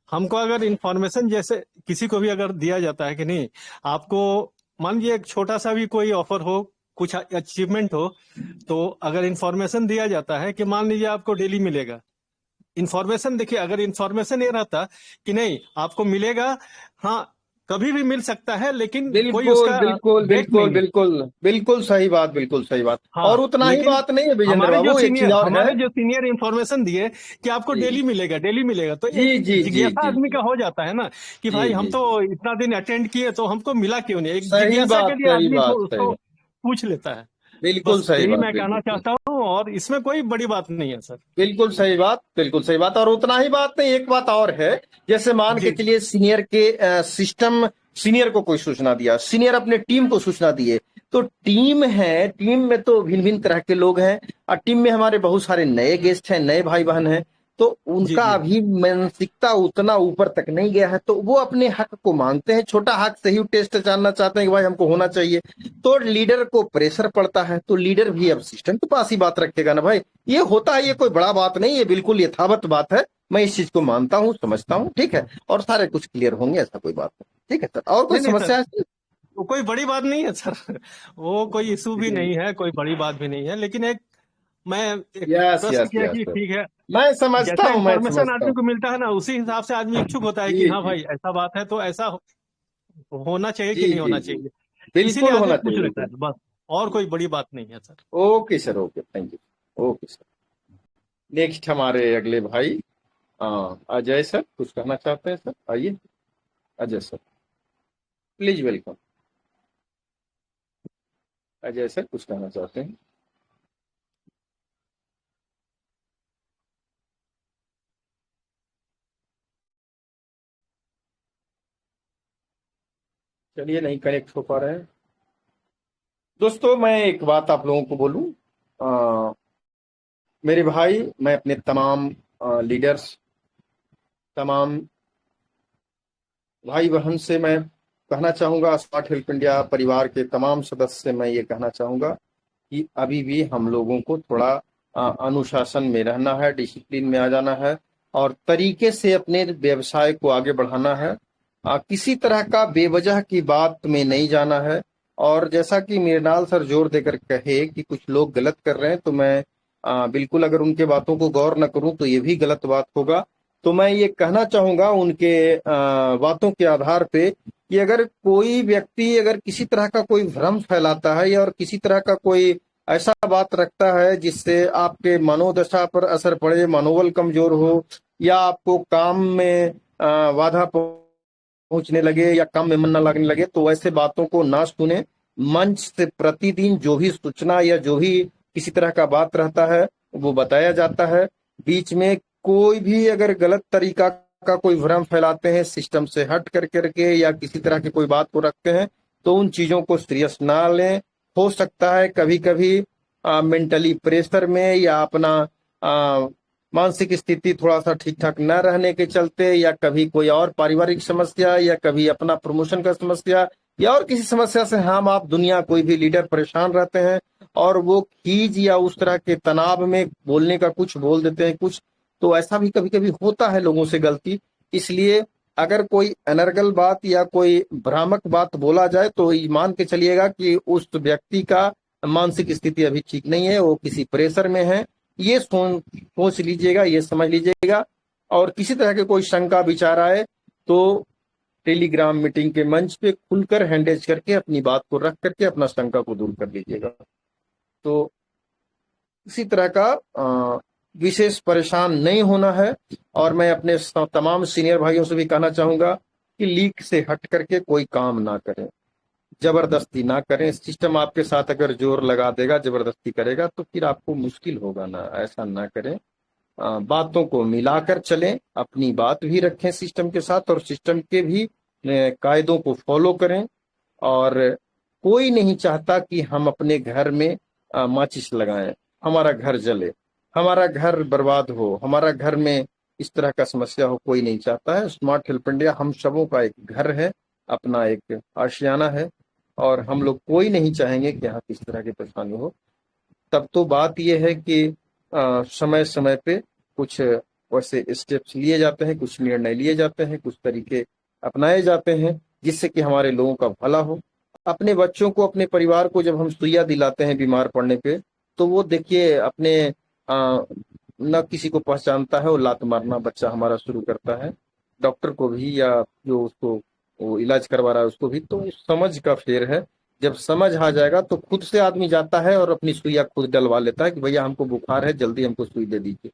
हमको अगर इंफॉर्मेशन जैसे किसी को भी अगर दिया जाता है कि नहीं, आपको मान लीजिए एक छोटा सा भी कोई ऑफर हो, कुछ अचीवमेंट हो, तो अगर इंफॉर्मेशन दिया जाता है कि मान लीजिए आपको डेली मिलेगा, इंफॉर्मेशन देखिए, अगर इंफॉर्मेशन ये रहता कि नहीं आपको मिलेगा, हाँ कभी भी मिल सकता है, लेकिन कोई बिल्कुल उसका बिल्कुल डेट बिल्कुल नहीं है। बिल्कुल बिल्कुल सही बात, बिल्कुल सही बात। और हाँ, उतना ही लेकिन बात नहीं है विजेंद्र बाबू, एक चीज और है। हमारे जो सीनियर इंफॉर्मेशन दिए कि आपको जी डेली मिलेगा, डेली मिलेगा, तो जी एक जी जी जिज्ञासा जी आदमी जी का हो जाता है ना कि जी भाई हम जी तो जी, इतना दिन अटेंड किए तो हमको मिला क्यों नहीं, एक सही जिज्ञासा बात, के लिए सही आदमी बात, सही उसको बात, पूछ लेता है। बिल्कुल बस सही यही बात, मैं कहना बिल्कुल चाहता हूँ, और इसमें कोई बड़ी बात नहीं है सर। बिल्कुल सही बात, बिल्कुल सही बात। और उतना ही बात नहीं, एक बात और है। जैसे मान के जी चलिए सीनियर के सिस्टम, सीनियर को कोई सूचना दिया, सीनियर अपने टीम को सूचना दिए, तो टीम है, टीम में तो भिन्न भिन्न तरह के लोग हैं, और टीम में हमारे बहुत सारे नए गेस्ट हैं, नए भाई बहन हैं। तो जी उनका जी अभी मानसिकता उतना ऊपर तक नहीं गया है, तो वो अपने हक को मांगते हैं, छोटा हक से ही टेस्ट जानना चाहते हैं कि भाई हमको होना चाहिए। तो लीडर को प्रेशर पड़ता है, तो लीडर भी अब सिस्टम के पास ही बात रखेगा ना भाई। ये होता है, ये कोई बड़ा बात नहीं, ये बिल्कुल यथावत बात है। मैं इस चीज को मानता हूँ, समझता हूँ, ठीक है, और सारे कुछ क्लियर होंगे, ऐसा कोई बात नहीं। ठीक है सर, और कोई नहीं नहीं सर, समस्या है? वो कोई बड़ी बात नहीं है सर। वो कोई इशू भी जी। नहीं है, कोई बड़ी बात भी नहीं है, लेकिन एक मैं एक यस प्रश्न यस किया यस कि सर, ठीक है, मैं समझता जैसा हूँ, मैं इंफॉर्मेशन समझता आदमी हूँ। को मिलता है ना, उसी हिसाब से आदमी इच्छुक होता है कि जी हाँ जी भाई ऐसा बात है तो ऐसा होना चाहिए जी कि नहीं जी होना जी, चाहिए। इसीलिए बिल्कुल आदमी होना पूछ चाहिए, लेता बिल्कुल। है बस, और कोई बड़ी बात नहीं है sir. Okay sir, okay, thank you, okay sir. Next हमारे अगले भाई अजय सर कुछ कहना चाहते हैं सर, आइए Ajay sir, please welcome. Ajay sir कुछ कहना चाहते हैं? चलिए, नहीं कनेक्ट हो पा रहे हैं। दोस्तों, मैं एक बात आप लोगों को बोलूं, अ, मेरे भाई, मैं अपने तमाम लीडर्स, तमाम भाई बहन से मैं कहना चाहूंगा, स्मार्ट हेल्प इंडिया परिवार के तमाम सदस्य से मैं ये कहना चाहूंगा कि अभी भी हम लोगों को थोड़ा अनुशासन में रहना है, डिसिप्लिन में आ जाना है, और तरीके से अपने व्यवसाय को आगे बढ़ाना है। किसी तरह का बेवजह की बात में नहीं जाना है। और जैसा कि मृणाल सर जोर देकर कहे कि कुछ लोग गलत कर रहे हैं, तो मैं बिल्कुल अगर उनके बातों को गौर न करूं तो ये भी गलत बात होगा। तो मैं ये कहना चाहूंगा उनके बातों के आधार पे कि अगर कोई व्यक्ति अगर किसी तरह का कोई भ्रम फैलाता है या और किसी तरह का कोई ऐसा बात रखता है जिससे आपके मनोदशा पर असर पड़े, मनोबल कमजोर हो, या आपको काम में बाधा पहुंचने लगे, या काम में मन न लगने लगे, तो ऐसे बातों को ना सुने। मंच से प्रतिदिन जो भी सूचना या जो भी किसी तरह का बात रहता है वो बताया जाता है। बीच में कोई भी अगर गलत तरीका का कोई भ्रम फैलाते हैं, सिस्टम से हट कर करके या किसी तरह की कोई बात को रखते हैं, तो उन चीजों को सीरियस ना लें। हो सकता है कभी कभी मेंटली प्रेशर में या अपना आ, मानसिक स्थिति थोड़ा सा ठीक ठाक न रहने के चलते, या कभी कोई और पारिवारिक समस्या, या कभी अपना प्रमोशन का समस्या, या और किसी समस्या से हम आप दुनिया कोई भी लीडर परेशान रहते हैं, और वो खीज या उस तरह के तनाव में बोलने का कुछ बोल देते हैं कुछ। तो ऐसा भी कभी कभी होता है लोगों से गलती। इसलिए अगर कोई अनर्गल बात या कोई भ्रामक बात बोला जाए तो ये मान के चलिएगा कि उस व्यक्ति का मानसिक स्थिति अभी ठीक नहीं है, वो किसी प्रेशर में है। ये सोच लीजिएगा, ये समझ लीजिएगा। और किसी तरह के कोई शंका विचार आए तो टेलीग्राम मीटिंग के मंच पे खुलकर हैंडेज करके अपनी बात को रख करके अपना शंका को दूर कर लीजिएगा। तो किसी तरह का विशेष परेशान नहीं होना है। और मैं अपने तमाम सीनियर भाइयों से भी कहना चाहूंगा कि लीक से हट करके कोई काम ना करें, जबरदस्ती ना करें। सिस्टम आपके साथ अगर जोर लगा देगा, जबरदस्ती करेगा, तो फिर आपको मुश्किल होगा ना, ऐसा ना करें। बातों को मिलाकर चलें, अपनी बात भी रखें सिस्टम के साथ, और सिस्टम के भी कायदों को फॉलो करें। और कोई नहीं चाहता कि हम अपने घर में माचिस लगाएं, हमारा घर जले, हमारा घर बर्बाद हो, हमारा घर में इस तरह का समस्या हो, कोई नहीं चाहता है। स्मार्ट हेल्प इंडिया हम सबों का एक घर है, अपना एक आशियाना है, और हम लोग कोई नहीं चाहेंगे कि यहाँ किस तरह की परेशानी हो। तब तो बात यह है कि समय समय पे कुछ वैसे स्टेप्स लिए जाते हैं, कुछ निर्णय लिए जाते हैं, कुछ तरीके अपनाए जाते हैं जिससे कि हमारे लोगों का भला हो। अपने बच्चों को, अपने परिवार को जब हम सुइया दिलाते हैं बीमार पड़ने पे, तो वो देखिए अपने न किसी को पहचानता है, वो लात मारना बच्चा हमारा शुरू करता है, डॉक्टर को भी या जो उसको वो इलाज करवा रहा है उसको भी। तो समझ का फेर है। जब समझ आ जाएगा तो खुद से आदमी जाता है और अपनी सुइया खुद डलवा लेता है कि भैया हमको बुखार है, जल्दी हमको सुई दे दीजिए।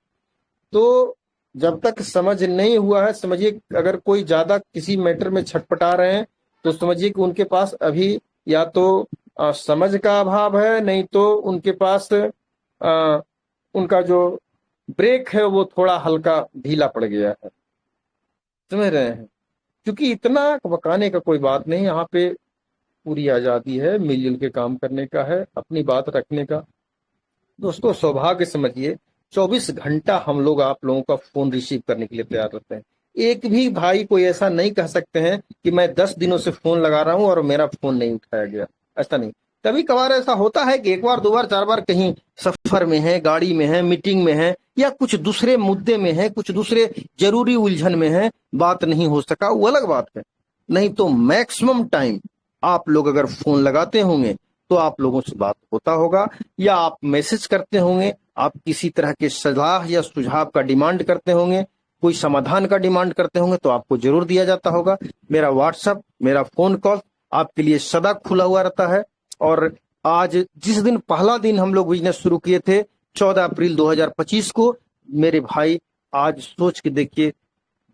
तो जब तक समझ नहीं हुआ है, समझिए अगर कोई ज्यादा किसी मैटर में छटपटा रहे हैं तो समझिए कि उनके पास अभी या तो समझ का अभाव है, नहीं तो उनके पास उनका जो ब्रेक है वो थोड़ा हल्का ढीला पड़ गया है। समझ रहे हैं? क्योंकि इतना बकाने का कोई बात नहीं, यहाँ पे पूरी आजादी है, मिलजुल के काम करने का है, अपनी बात रखने का। दोस्तों, सौभाग्य समझिए 24 घंटा हम लोग आप लोगों का फोन रिसीव करने के लिए तैयार रहते हैं। एक भी भाई कोई ऐसा नहीं कह सकते हैं कि मैं 10 दिनों से फोन लगा रहा हूं और मेरा फोन नहीं उठाया गया, ऐसा नहीं। कभी कभार ऐसा होता है कि एक बार, दो बार, चार बार कहीं सफर में है, गाड़ी में है, मीटिंग में है, या कुछ दूसरे मुद्दे में है, कुछ दूसरे जरूरी उलझन में है, बात नहीं हो सका, वो अलग बात है। नहीं तो मैक्सिमम टाइम आप लोग अगर फोन लगाते होंगे तो आप लोगों से बात होता होगा, या आप मैसेज करते होंगे, आप किसी तरह के सलाह या सुझाव का डिमांड करते होंगे, कोई समाधान का डिमांड करते होंगे तो आपको जरूर दिया जाता होगा। मेरा व्हाट्सएप, मेरा फोन कॉल आपके लिए सदा खुला हुआ रहता है। और आज जिस दिन पहला दिन हम लोग बिजनेस शुरू किए थे 14 अप्रैल 2025 को, मेरे भाई आज सोच के देखिए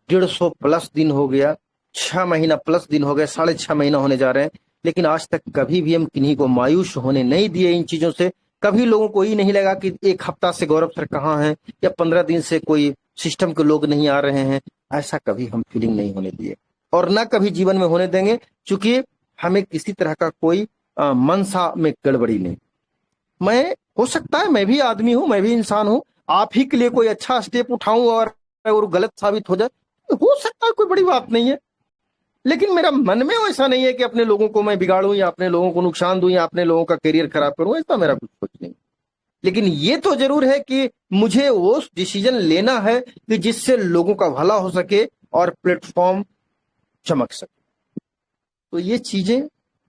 150 प्लस दिन हो गया, 6 महीना प्लस दिन हो गए, 6.5 महीना होने जा रहे हैं, लेकिन आज तक कभी भी हम किन्हीं को मायूस होने नहीं दिए इन चीजों से। कभी लोगों को ही नहीं लगा कि एक हफ्ता से गौरव सर कहाँ हैं, या 15 दिन से कोई सिस्टम के लोग नहीं आ रहे हैं, ऐसा कभी हम फीलिंग नहीं होने दिए और ना कभी जीवन में होने देंगे, क्योंकि हमें किसी तरह का कोई मनसा में गड़बड़ी नहीं। मैं, हो सकता है मैं भी आदमी हूं, मैं भी इंसान हूं, आप ही के लिए कोई अच्छा स्टेप उठाऊं और गलत साबित हो जाए, हो सकता है, कोई बड़ी बात नहीं है। लेकिन मेरा मन में ऐसा नहीं है कि अपने लोगों को मैं बिगाड़ूं या अपने लोगों को नुकसान दूं या अपने लोगों का करियर खराब करूं, ऐसा मेरा कुछ सोच नहीं। लेकिन ये तो जरूर है कि मुझे वो डिसीजन लेना है कि जिससे लोगों का भला हो सके और प्लेटफॉर्म चमक सके। तो ये चीजें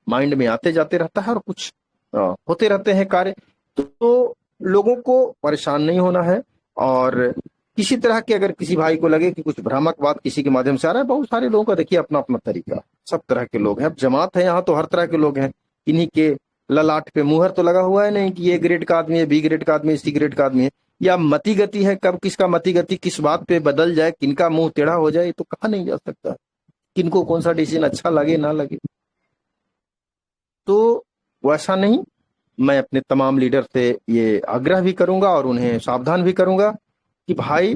माइंड में आते जाते रहता है और कुछ होते रहते हैं कार्य। तो लोगों को परेशान नहीं होना है। और किसी तरह के अगर किसी भाई को लगे कि कुछ भ्रामक बात किसी के माध्यम से आ रहा है, बहुत सारे लोगों का देखिए अपना अपना तरीका, सब तरह के लोग हैं। अब जमात है यहाँ तो हर तरह के लोग हैं, इन्हीं के ललाट पे मुहर तो लगा हुआ है नहीं कि ये ग्रेड का आदमी है, बी ग्रेड का आदमी है, सी ग्रेड का आदमी है, या मति गति है, कब किसका मति गति किस बात पे बदल जाए, किनका मुंह टेढ़ा हो जाए, तो कहा नहीं जा सकता, किनको कौन सा डिसीजन अच्छा लगे ना लगे। तो वैसा नहीं, मैं अपने तमाम लीडर से ये आग्रह भी करूंगा और उन्हें सावधान भी करूंगा कि भाई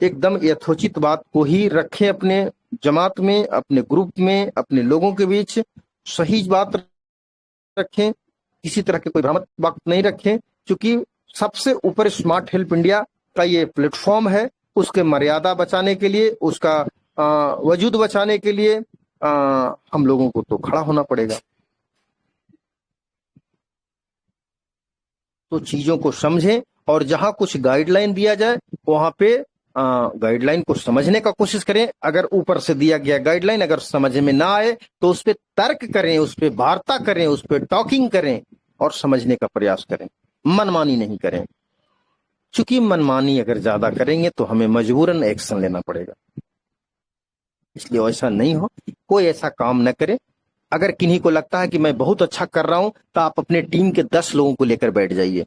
एकदम यथोचित बात को ही रखें अपने जमात में, अपने ग्रुप में, अपने लोगों के बीच सही बात रखें, किसी तरह के कोई भ्रामक बात नहीं रखें, क्योंकि सबसे ऊपर स्मार्ट हेल्प इंडिया का ये प्लेटफॉर्म है, उसके मर्यादा बचाने के लिए, उसका वजूद बचाने के लिए हम लोगों को तो खड़ा होना पड़ेगा। तो चीजों को समझें और जहां कुछ गाइडलाइन दिया जाए वहां पे गाइडलाइन को समझने का कोशिश करें। अगर ऊपर से दिया गया गाइडलाइन अगर समझ में ना आए तो उस पर तर्क करें, उस पर वार्ता करें, उस पर टॉकिंग करें और समझने का प्रयास करें, मनमानी नहीं करें। क्योंकि मनमानी अगर ज्यादा करेंगे तो हमें मजबूरन एक्शन लेना पड़ेगा, इसलिए ऐसा नहीं हो, कोई ऐसा काम न करे। अगर किन्हीं को लगता है कि मैं बहुत अच्छा कर रहा हूं तो आप अपने टीम के 10 लोगों को लेकर बैठ जाइए।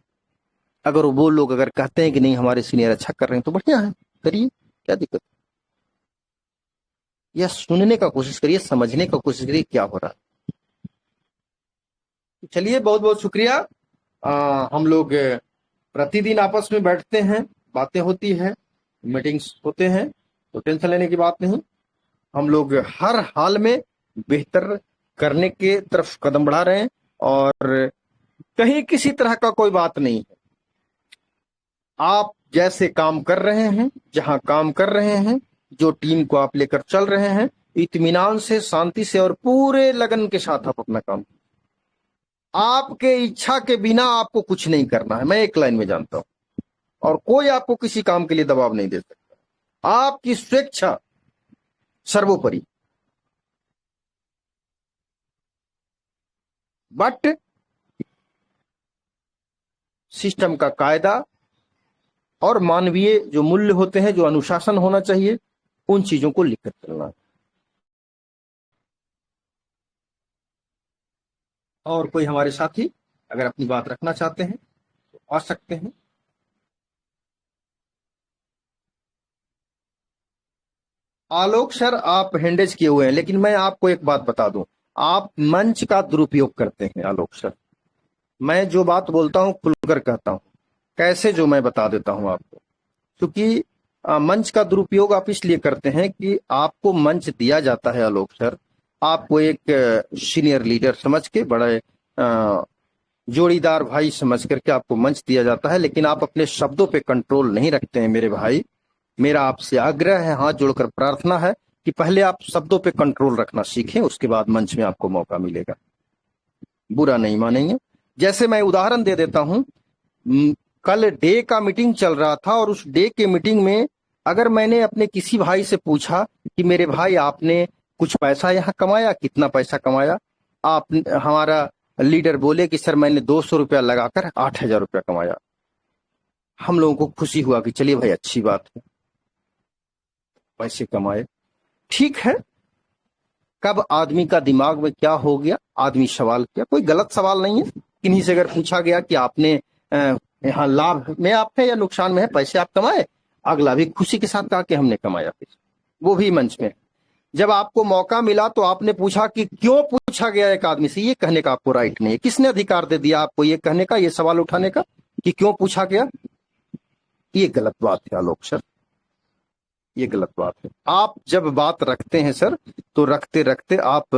अगर वो लोग अगर कहते हैं कि नहीं हमारे सीनियर अच्छा कर रहे हैं तो बढ़िया है, करिए, क्या दिक्कत। या सुनने का कोशिश करिए, समझने का कोशिश करिए क्या हो रहा है। चलिए, बहुत बहुत शुक्रिया। हम लोग प्रतिदिन आपस में बैठते हैं, बातें होती है, मीटिंग्स होते हैं, तो टेंशन लेने की बात नहीं। हम लोग हर हाल में बेहतर करने के तरफ कदम बढ़ा रहे हैं और कहीं किसी तरह का कोई बात नहीं है। आप जैसे काम कर रहे हैं, जहां काम कर रहे हैं, जो टीम को आप लेकर चल रहे हैं, इत्मीनान से, शांति से और पूरे लगन के साथ आप अपना काम, आपके इच्छा के बिना आपको कुछ नहीं करना है। मैं एक लाइन में जानता हूं, और कोई आपको किसी काम के लिए दबाव नहीं दे सकता। आपकी स्वेच्छा सर्वोपरि। बट सिस्टम का कायदा और मानवीय जो मूल्य होते हैं, जो अनुशासन होना चाहिए, उन चीजों को लिखकर चलना है। और कोई हमारे साथी अगर अपनी बात रखना चाहते हैं तो आ सकते हैं। आलोक सर, आप हैंडेज किए हुए हैं, लेकिन मैं आपको एक बात बता दूं, आप मंच का दुरुपयोग करते हैं। आलोक सर, मैं जो बात बोलता हूं खुलकर कहता हूं, कैसे, जो मैं बता देता हूं आपको। क्योंकि मंच का दुरुपयोग आप इसलिए करते हैं कि आपको मंच दिया जाता है आलोक सर, आपको एक सीनियर लीडर समझ के, बड़े जोड़ीदार भाई समझ करके आपको मंच दिया जाता है, लेकिन आप अपने शब्दों पे कंट्रोल नहीं रखते हैं मेरे भाई। मेरा आपसे आग्रह है, हाथ जोड़कर प्रार्थना है कि पहले आप शब्दों पे कंट्रोल रखना सीखें, उसके बाद मंच में आपको मौका मिलेगा। बुरा नहीं मानेंगे। जैसे मैं उदाहरण दे देता हूं, कल डे का मीटिंग चल रहा था और उस डे के मीटिंग में अगर मैंने अपने किसी भाई से पूछा कि मेरे भाई आपने कुछ पैसा यहाँ कमाया, कितना पैसा कमाया, आप हमारा लीडर बोले कि सर मैंने 200 रुपया लगाकर 8,000 रुपया कमाया। हम लोगों को खुशी हुआ कि चलिए भाई अच्छी बात है, पैसे कमाए, ठीक है। कब आदमी का दिमाग में क्या हो गया, आदमी सवाल किया, कोई गलत सवाल नहीं है। किन्हीं से अगर पूछा गया कि आपने यहाँ लाभ में आप है या नुकसान में है, पैसे आप कमाए, अगला भी खुशी के साथ कहा कि हमने कमाया पैसे, वो भी मंच में। जब आपको मौका मिला तो आपने पूछा कि क्यों पूछा गया एक आदमी से, ये कहने का आपको राइट नहीं है। किसने अधिकार दे दिया आपको ये कहने का, ये सवाल उठाने का कि क्यों पूछा गया? ये गलत बात है आलोक सर, ये गलत बात है। आप जब बात रखते हैं सर तो रखते रखते आप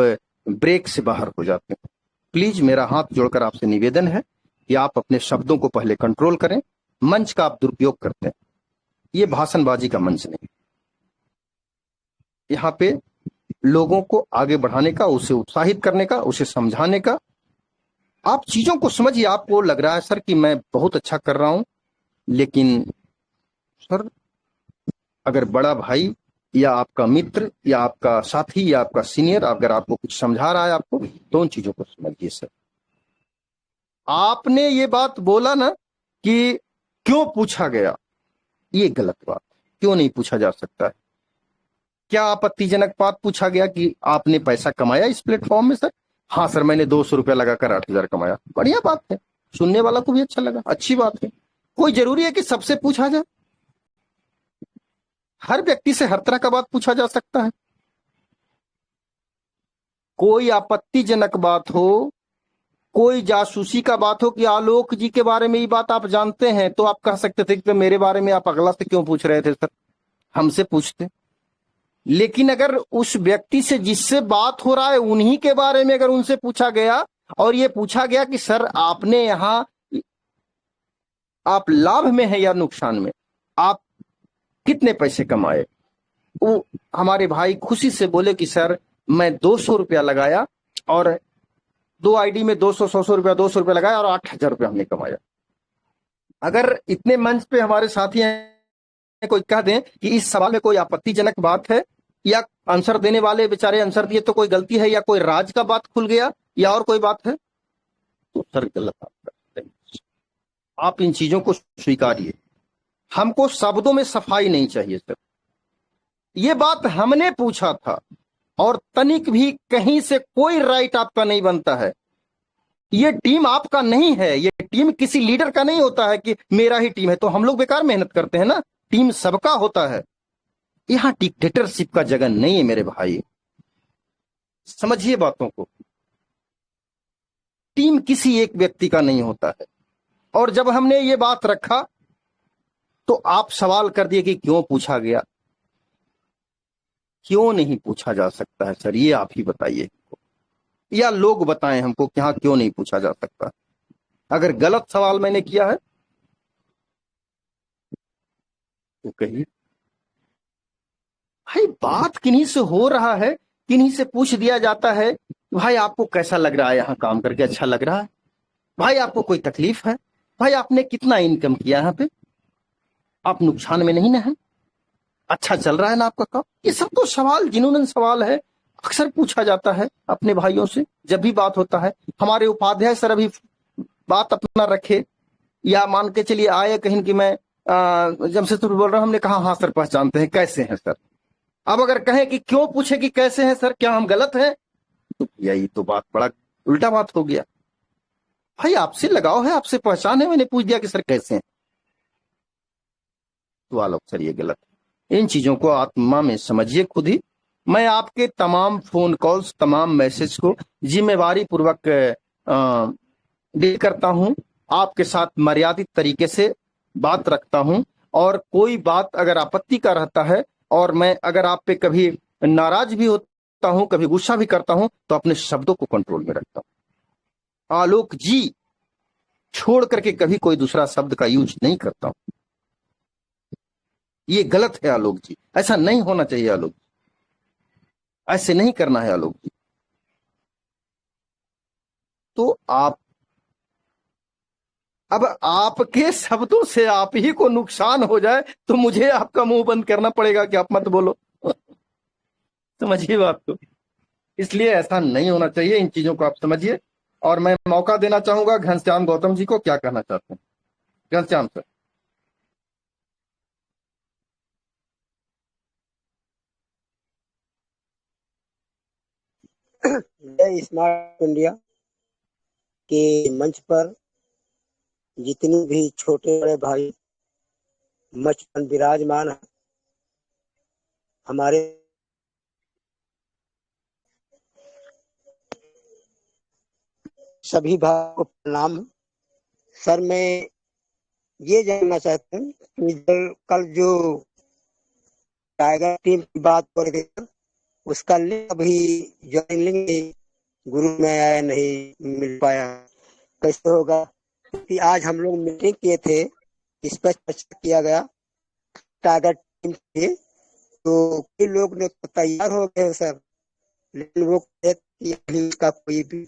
ब्रेक से बाहर हो जाते हैं। प्लीज मेरा हाथ जोड़कर आपसे निवेदन है कि आप अपने शब्दों को पहले कंट्रोल करें। मंच का आप दुरुपयोग करते हैं, ये भाषणबाजी का मंच नहीं। यहाँ पे लोगों को आगे बढ़ाने का, उसे उत्साहित करने का, उसे समझाने का, आप चीजों को समझिए। आपको लग रहा है सर कि मैं बहुत अच्छा कर रहा हूं, लेकिन सर अगर बड़ा भाई या आपका मित्र या आपका साथी या आपका सीनियर अगर आपको कुछ समझा रहा है आपको, तो उन चीजों को समझिए सर। आपने ये बात बोला ना कि क्यों पूछा गया, ये गलत बात। क्यों नहीं पूछा जा सकता है? क्या आपत्तिजनक बात पूछा गया कि आपने पैसा कमाया इस प्लेटफॉर्म में? सर हाँ सर मैंने 200 रुपया लगाकर 8,000 कमाया। बढ़िया बात है, सुनने वाला को भी अच्छा लगा, अच्छी बात है। कोई जरूरी है कि सबसे पूछा जाए? हर व्यक्ति से हर तरह का बात पूछा जा सकता है। कोई आपत्तिजनक बात हो, कोई जासूसी का बात हो कि आलोक जी के बारे में ये बात आप जानते हैं, तो आप कह सकते थे कि मेरे बारे में आप अगला से क्यों पूछ रहे थे? सर हमसे पूछते। लेकिन अगर उस व्यक्ति से जिससे बात हो रहा है उन्हीं के बारे में अगर उनसे पूछा गया और ये पूछा गया कि सर आपने यहां आप लाभ में है या नुकसान में, आप कितने पैसे कमाए, वो हमारे भाई खुशी से बोले कि सर मैं 200 रुपया लगाया और 2 आईडी में 200 100 रुपया 200 रुपया लगाया और 8,000 रुपया हमने कमाया। अगर इतने मंच पे हमारे साथी हैं कोई कह दें कि इस सवाल में कोई आपत्तिजनक बात है या आंसर देने वाले बेचारे आंसर दिए तो कोई गलती है या कोई राज का बात खुल गया या और कोई बात है, तो सर गलत बात है। आप इन चीजों को स्वीकारिए। हमको शब्दों में सफाई नहीं चाहिए सर। ये बात हमने पूछा था और तनिक भी कहीं से कोई राइट आपका नहीं बनता है। ये टीम आपका नहीं है, ये टीम किसी लीडर का नहीं होता है कि मेरा ही टीम है तो हम लोग बेकार मेहनत करते हैं ना। टीम सबका होता है। यहां डिक्टेटरशिप का जगह नहीं है मेरे भाई, समझिए बातों को। टीम किसी एक व्यक्ति का नहीं होता है। और जब हमने ये बात रखा तो आप सवाल कर दिए कि क्यों पूछा गया। क्यों नहीं पूछा जा सकता है सर, ये आप ही बताइए या लोग बताएं हमको कि हाँ क्यों नहीं पूछा जा सकता। अगर गलत सवाल मैंने किया है तो कहिए। भाई बात किन्हीं से हो रहा है, किन्हीं से पूछ दिया जाता है भाई आपको कैसा लग रहा है यहाँ काम करके, अच्छा लग रहा है भाई, आपको कोई तकलीफ है भाई, आपने कितना इनकम किया यहाँ पे, आप नुकसान में नहीं ना है, अच्छा चल रहा है ना आपका काम। ये सब तो सवाल जिन्होंने सवाल है अक्सर पूछा जाता है अपने भाइयों से जब भी बात होता है। हमारे उपाध्याय सर अभी बात अपना रखे या मान के चलिए आए कहीं कि मैं जमशेदपुर बोल रहा हूं, हमने कहा हाँ सर पहचानते हैं, कैसे हैं सर। अब अगर कहें कि क्यों पूछे कि कैसे हैं सर, क्या हम गलत हैं, तो यही तो बात बड़ा उल्टा बात हो गया। भाई आपसे लगाव है, आपसे पहचान है, मैंने पूछ दिया कि सर कैसे हैं, तो आलोक सर ये गलत है। इन चीजों को आत्मा में समझिए खुद ही। मैं आपके तमाम फोन कॉल्स, तमाम मैसेज को जिम्मेवारी पूर्वक डील करता हूं, आपके साथ मर्यादित तरीके से बात रखता हूं। और कोई बात अगर आपत्ति का रहता है और मैं अगर आप पे कभी नाराज भी होता हूं, कभी गुस्सा भी करता हूं, तो अपने शब्दों को कंट्रोल में रखता हूं। आलोक जी छोड़ करके कभी कोई दूसरा शब्द का यूज नहीं करता हूं। ये गलत है आलोक जी, ऐसा नहीं होना चाहिए आलोक जी, ऐसे नहीं करना है आलोक जी। तो आप अब आपके शब्दों से आप ही को नुकसान हो जाए तो मुझे आपका मुंह बंद करना पड़ेगा कि आप मत बोलो। समझिए बात को, इसलिए ऐसा नहीं होना चाहिए, इन चीजों को आप समझिए। और मैं मौका देना चाहूंगा घनश्याम गौतम जी को, क्या कहना चाहते हैं घनश्याम सर? जय स्मार्ट इंडिया के मंच पर जितने भी छोटे बड़े भाई मंच पर विराजमान है, हमारे सभी भाइयों को प्रणाम। सर, मैं ये जानना चाहता हूँ कि कल जो टाइगर टीम की बात हो रही थी, उसका लिंक अभी ज्वाइनिंग लिंक ग्रुप में आया नहीं मिल पाया, कैसे होगा? क्योंकि आज हम लोग मीटिंग किए थे, इस पर चर्चा किया गया टाइगर टीम के, तो कई लोग ने तो तैयार हो गए सर, लेकिन वो अभी उसका कोई भी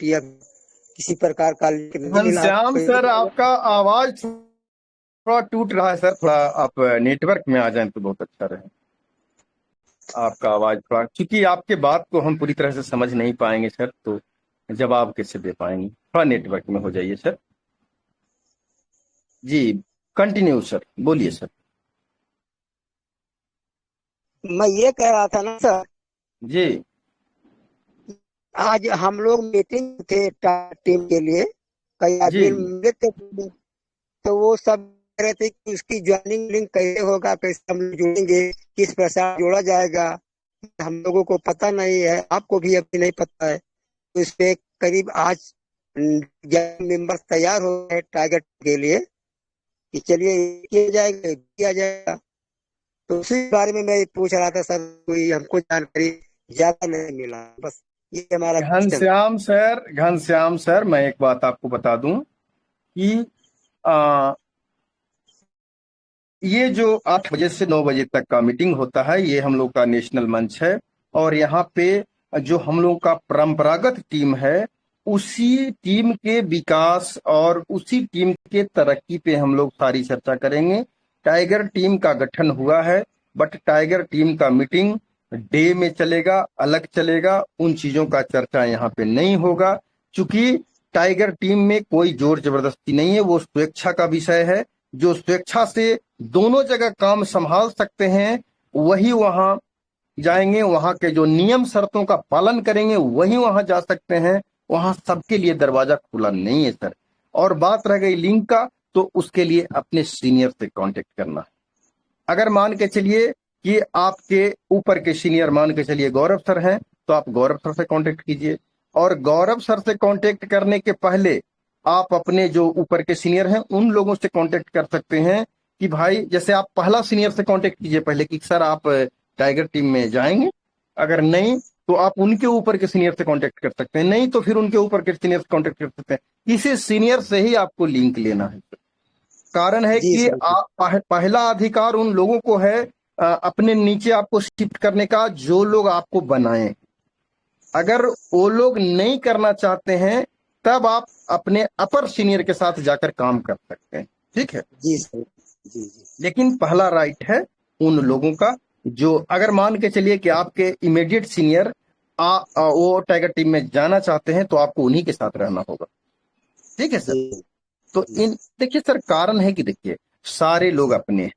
किसी प्रकार का लिंक नहीं मिला। घनश्याम सर, आपका आवाज थोड़ा टूट रहा है सर, थोड़ा आप नेटवर्क में आ जाएं तो बहुत अच्छा रहे। आपका आवाज थोड़ा, क्योंकि आपके बात को हम पूरी तरह से समझ नहीं पाएंगे सर, तो जवाब कैसे दे पाएंगे? थोड़ा नेटवर्क में हो जाइए सर। जी कंटिन्यू सर, बोलिए सर। मैं ये कह रहा था ना सर, जी आज हम लोग मीटिंग थे टीम के लिए, कई जी आदमी मिले थे, तो वो सब कह रहे थे कि उसकी ज्वाइनिंग लिंक कैसे होगा, कैसे हम लोग जुड़ेंगे, किस प्रकार जोड़ा जाएगा, हम लोगों को पता नहीं है, आपको भी अभी नहीं पता है। तो इस पे करीब आज 11 मेंबर तैयार हो गए टारगेट के लिए कि चलिए किया जाएगा। तो उसी बारे में मैं पूछ रहा था सर, कोई हमको जानकारी ज्यादा नहीं मिला, बस ये हमारा क्वेश्चन। घनश्याम सर, मैं एक बात आपको बता दूं कि ये जो 8 बजे से 9 बजे तक का मीटिंग होता है, ये हम लोग का नेशनल मंच है, और यहाँ पे जो हम लोग का परंपरागत टीम है, उसी टीम के विकास और उसी टीम के तरक्की पे हम लोग सारी चर्चा करेंगे। टाइगर टीम का गठन हुआ है, बट टाइगर टीम का मीटिंग डे में चलेगा, अलग चलेगा, उन चीजों का चर्चा यहाँ पे नहीं होगा, क्योंकि टाइगर टीम में कोई जोर जबरदस्ती नहीं है, वो स्वेच्छा का विषय है। जो स्वेच्छा से दोनों जगह काम संभाल सकते हैं वही वहां जाएंगे, वहां के जो नियम शर्तों का पालन करेंगे वही वहां जा सकते हैं, वहां सबके लिए दरवाजा खुला नहीं है सर। और बात रह गई लिंक का, तो उसके लिए अपने सीनियर से कांटेक्ट करना है। अगर मान के चलिए कि आपके ऊपर के सीनियर मान के चलिए गौरव सर हैं, तो आप गौरव सर से कांटेक्ट कीजिए, और गौरव सर से कांटेक्ट करने के पहले आप अपने जो ऊपर के सीनियर हैं उन लोगों से कांटेक्ट कर सकते हैं कि भाई, जैसे आप पहला सीनियर से कांटेक्ट कीजिए पहले कि सर आप टाइगर टीम में जाएंगे, अगर नहीं तो आप उनके ऊपर के सीनियर से कांटेक्ट कर सकते हैं, नहीं तो फिर उनके ऊपर के सीनियर से कांटेक्ट कर सकते हैं। किसी सीनियर से ही आपको लिंक लेना है। कारण है कि पहला अधिकार उन लोगों को है अपने नीचे आपको शिफ्ट करने का, जो लोग आपको बनाए। अगर वो लोग नहीं करना चाहते हैं तब आप अपने अपर सीनियर के साथ जाकर काम कर सकते हैं, ठीक है? जी सर, जी जी। लेकिन पहला राइट है उन लोगों का जो, अगर मान के चलिए कि आपके इमीडिएट सीनियर वो टाइगर टीम में जाना चाहते हैं तो आपको उन्हीं के साथ रहना होगा, ठीक है सर? तो इन देखिए सर, कारण है कि देखिए सारे लोग अपने हैं,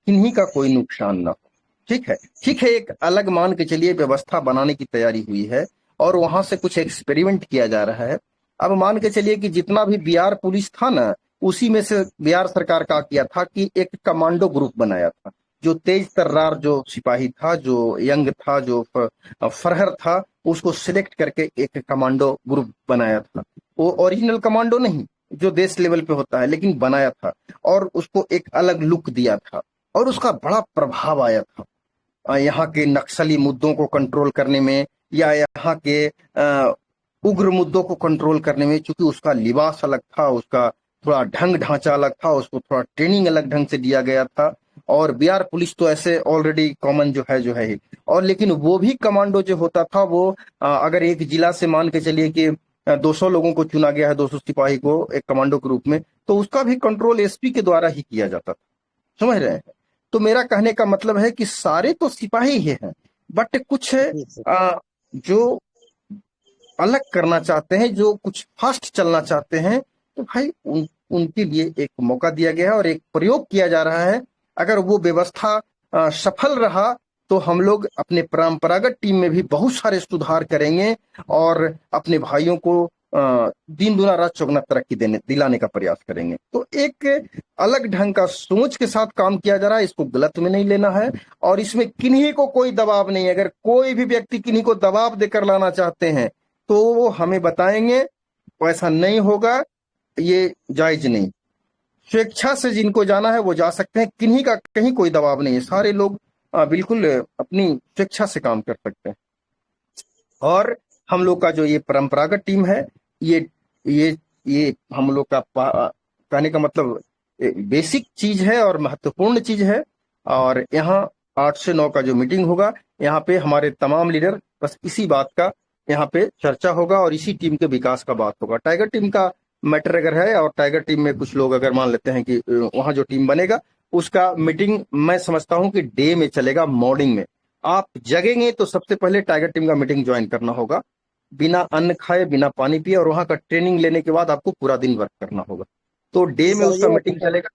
इन्हीं का कोई नुकसान ना हो, ठीक है? ठीक है, एक अलग मान के चलिए व्यवस्था बनाने की तैयारी हुई है और वहां से कुछ एक्सपेरिमेंट किया जा रहा है। अब मान के चलिए कि जितना भी बिहार पुलिस था ना, उसी में से बिहार सरकार का किया था कि एक कमांडो ग्रुप बनाया था, जो तेज तर्रार जो सिपाही था, जो यंग था, जो फरहर था, उसको सिलेक्ट करके एक कमांडो ग्रुप बनाया था। वो ओरिजिनल कमांडो नहीं जो देश लेवल पे होता है, लेकिन बनाया था और उसको एक अलग लुक दिया था, और उसका बड़ा प्रभाव आया था यहाँ के नक्सली मुद्दों को कंट्रोल करने में, या यहाँ के उग्र मुद्दों को कंट्रोल करने में, क्योंकि उसका लिबास अलग था, उसका थोड़ा ढंग ढांचा अलग था, उसको थोड़ा ट्रेनिंग अलग ढंग से दिया गया था। और बिहार पुलिस तो ऐसे ऑलरेडी कॉमन जो है ही। और लेकिन वो भी कमांडो जो होता था वो अगर एक जिला से मान के चलिए कि 200 लोगों को चुना गया है, 200 सिपाही को एक कमांडो के रूप में, तो उसका भी कंट्रोल एसपी के द्वारा ही किया जाता था। समझ रहे हैं? तो मेरा कहने का मतलब है कि सारे तो सिपाही ही हैं, बट कुछ जी सर। जो अलग करना चाहते हैं, जो कुछ फास्ट चलना चाहते हैं, तो भाई उनके लिए एक मौका दिया गया है और एक प्रयोग किया जा रहा है। अगर वो व्यवस्था सफल रहा तो हम लोग अपने परंपरागत टीम में भी बहुत सारे सुधार करेंगे और अपने भाइयों को दिन दुना रात चौगुना तरक्की दिलाने का प्रयास करेंगे। तो एक अलग ढंग का सोच के साथ काम किया जा रहा है, इसको गलत में नहीं लेना है। और इसमें किन्हीं को कोई दबाव नहीं है। अगर कोई भी व्यक्ति किन्हीं को दबाव देकर लाना चाहते हैं तो वो हमें बताएंगे, वैसा नहीं होगा, ये जायज नहीं। स्वेच्छा से जिनको जाना है वो जा सकते हैं, किन्हीं का कहीं कोई दबाव नहीं है। सारे लोग बिल्कुल अपनी स्वेच्छा से काम कर सकते हैं। और हम लोग का जो ये परंपरागत टीम है, ये ये ये हम लोग का कहने का मतलब बेसिक चीज है और महत्वपूर्ण चीज है। और यहाँ 8 से 9 का जो मीटिंग होगा, यहाँ पे हमारे तमाम लीडर बस इसी बात का यहाँ पे चर्चा होगा और इसी टीम के विकास का बात होगा। टाइगर टीम का मैटर अगर है और टाइगर टीम में कुछ लोग अगर मान लेते हैं कि वहां जो टीम बनेगा उसका मीटिंग मैं समझता हूं कि डे में चलेगा, मॉर्निंग में। आप जगेंगे तो सबसे पहले टाइगर टीम का मीटिंग ज्वाइन करना होगा, बिना अन्न खाए बिना पानी पिए, और वहां का ट्रेनिंग लेने के बाद आपको पूरा दिन वर्क करना होगा। तो डे में उसका मीटिंग चलेगा।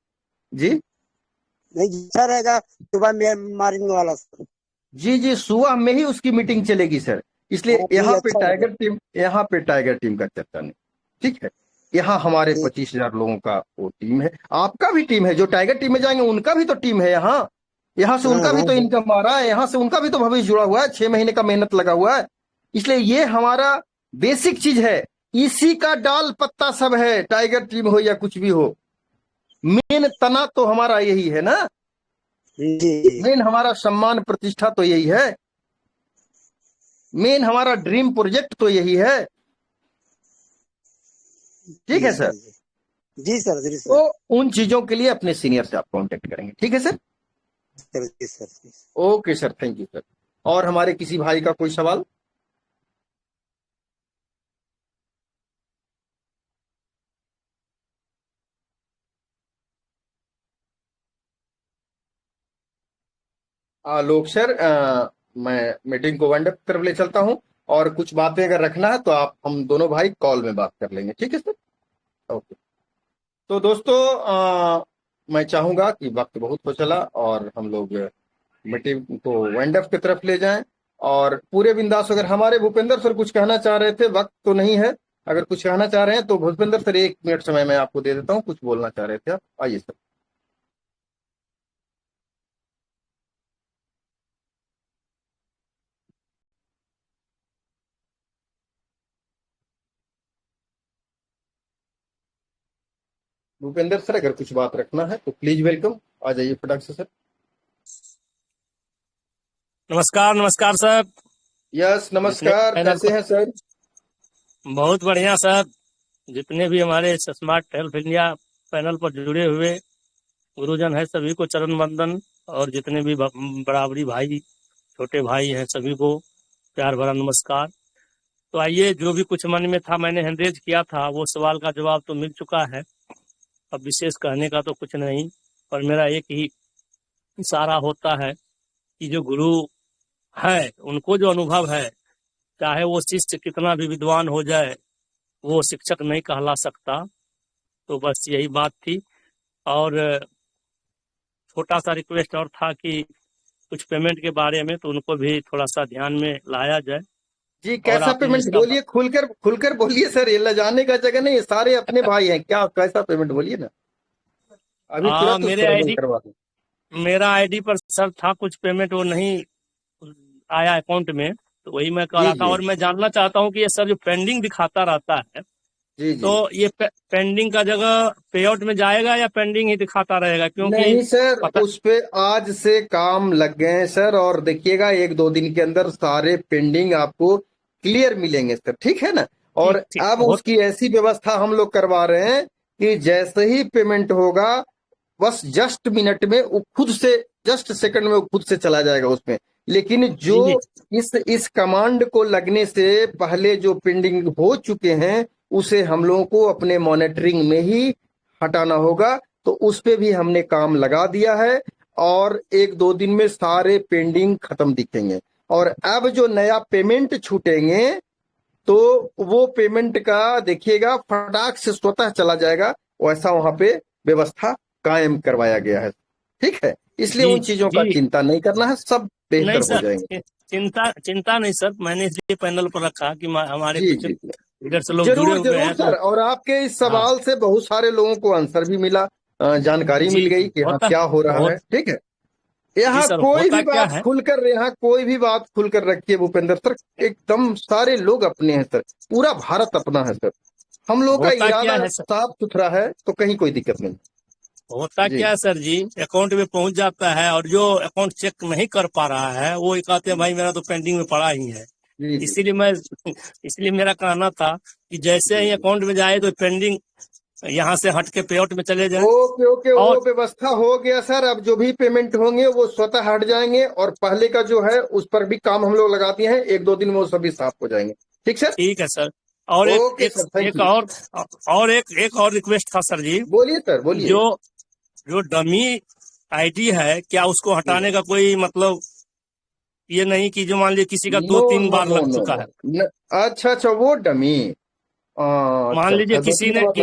जी नहीं अच्छा रहेगा सुबह में मॉर्निंग वाला सर। जी सुबह में ही उसकी मीटिंग चलेगी सर। इसलिए हाँ, यहाँ पे अच्छा टाइगर टीम का चर्चा नहीं। ठीक है, यहाँ हमारे ठीक। 25,000 लोगों का वो टीम है, आपका भी टीम है। जो टाइगर टीम में जाएंगे उनका भी तो टीम है। यहाँ से उनका भी तो इनकम आ रहा है, यहाँ से उनका भी तो भविष्य जुड़ा हुआ है, 6 महीने का मेहनत लगा हुआ है। इसलिए ये हमारा बेसिक चीज है, इसी का डाल पत्ता सब है। टाइगर टीम हो या कुछ भी हो, मेन तना तो हमारा यही है ना। जी मेन हमारा सम्मान प्रतिष्ठा तो यही है, मेन हमारा ड्रीम प्रोजेक्ट तो यही है। ठीक है सर। जी सर। जी सर। तो उन चीजों के लिए अपने सीनियर से आप कांटेक्ट करेंगे। ठीक है सर। जी sir. Okay sir, thank you sir. और हमारे किसी भाई का कोई सवाल? लोग सर, मैं मीटिंग को वाइंड अप की तरफ ले चलता हूं और कुछ बातें अगर रखना है तो आप हम दोनों भाई कॉल में बात कर लेंगे। ठीक है सर। ओके। तो दोस्तों, मैं चाहूंगा कि वक्त बहुत हो चला और हम लोग मीटिंग को वाइंड अप की तरफ ले जाएं और पूरे बिंदास। अगर हमारे भूपेंद्र सर कुछ कहना चाह रहे थे, वक्त तो नहीं है, अगर कुछ कहना चाह रहे हैं तो भूपेंद्र सर 1 मिनट समय मैं आपको दे देता हूं, कुछ बोलना चाह रहे थे आप, आइए सर। भूपेंद्र सर अगर कुछ बात रखना है तो प्लीज वेलकम, आ जाइए फटाक से सर। नमस्कार नमस्कार सर। यस नमस्कार, कैसे हैं सर? बहुत बढ़िया सर। जितने भी हमारे स्मार्ट हेल्थ इंडिया पैनल पर जुड़े हुए गुरुजन है सभी को चरण वंदन, और जितने भी बराबरी भाई छोटे भाई हैं सभी को प्यार भरा नमस्कार। तो आइए, जो भी कुछ मन में था मैंने हैंडरेज किया था, वो सवाल का जवाब तो मिल चुका है। अब विशेष कहने का तो कुछ नहीं, और मेरा एक ही इशारा होता है कि जो गुरु है उनको जो अनुभव है, चाहे वो शिष्य कितना भी विद्वान हो जाए, वो शिक्षक नहीं कहला सकता। तो बस यही बात थी। और छोटा सा रिक्वेस्ट और था कि कुछ पेमेंट के बारे में तो उनको भी थोड़ा सा ध्यान में लाया जाए। जी कैसा पेमेंट बोलिए, खुलकर बोलिए सर, ये लजाने का जगह नहीं, सारे अपने भाई हैं, क्या कैसा पेमेंट बोलिए ना, अभी तुरंत मेरा आईडी पर सर था कुछ पेमेंट, वो नहीं आया अकाउंट में, तो वही मैं कह रहा था। और मैं जानना चाहता हूँ कि ये सर जो पेंडिंग दिखाता रहता है, तो ये पेंडिंग का जगह पे आउट में जाएगा या पेंडिंग ही दिखाता रहेगा? क्योंकि नहीं सर, उस पे आज से काम लग गए हैं सर, और देखिएगा 1-2 दिन के अंदर सारे पेंडिंग आपको क्लियर मिलेंगे सर। ठीक है ना। और अब उसकी ऐसी व्यवस्था हम लोग करवा रहे हैं कि जैसे ही पेमेंट होगा बस जस्ट मिनट में वो खुद से, जस्ट सेकंड में वो खुद से चला जाएगा उसमें। लेकिन जो जी इस कमांड को लगने से पहले जो पेंडिंग हो चुके हैं उसे हम लोगों को अपने मॉनिटरिंग में ही हटाना होगा। तो उस पे भी हमने काम लगा दिया है और 1-2 दिन में सारे पेंडिंग खत्म दिखेंगे। और अब जो नया पेमेंट छूटेंगे तो वो पेमेंट का देखिएगा फटाक से स्वतः चला जाएगा, वैसा वहां पे व्यवस्था कायम करवाया गया है। ठीक है, इसलिए जी उन चीजों का जी चिंता नहीं करना है, सब नहीं बेहतर हो सर, जाएंगे। चिंता चिंता नहीं सर, मैंने इसलिए पैनल पर रखा कि हमारे जी कुछ जी लीडर से लोग जुड़े जरूर हुए जरूर हैं सर, तो। और आपके इस हाँ सवाल से बहुत सारे लोगों को आंसर भी मिला, जानकारी जी मिल गई जी कि हाँ होता क्या हो रहा हो, है। ठीक है, जी यहाँ सर, कोई होता भी क्या बात है। खुलकर, यहाँ कोई भी बात खुलकर रखिए भूपेंद्र सर, एकदम सारे लोग अपने हैं सर, पूरा भारत अपना है सर। हम लोगों का होता क्या इरादा है सर, साफ सुथरा है तो कहीं कोई दिक्कत नहीं। होता जी क्या है सर जी, अकाउंट में पहुंच जाता है और जो अकाउंट चेक नहीं कर पा रहा है वो ये कहते हैं भाई मेरा तो पेंडिंग में पड़ा ही है। जी जी इसीलिए मेरा कहना था कि जैसे ही जी। अकाउंट में जाए तो पेंडिंग यहाँ से हट के पेआउट में चले जाए। ओके ओके, वो और व्यवस्था हो गया सर। अब जो भी पेमेंट होंगे वो स्वतः हट जाएंगे और पहले का जो है उस पर भी काम हम लोग लगाते हैं, 1-2 दिन में वो सभी साफ हो जाएंगे। ठीक सर, ठीक है सर। और एक ओके एक सर, थैंक एक यू। और एक और रिक्वेस्ट था सर जी। बोलिए सर, बोलिए। जो जो डमी आईडी है, क्या उसको हटाने का कोई मतलब ये नहीं कि जो मान लीजिए किसी का नो 2-3 नो बार नो लग नो चुका नो है। अच्छा अच्छा, वो डमी, मान अच्छा लीजिए अच्छा, 2-3 बार लग चुका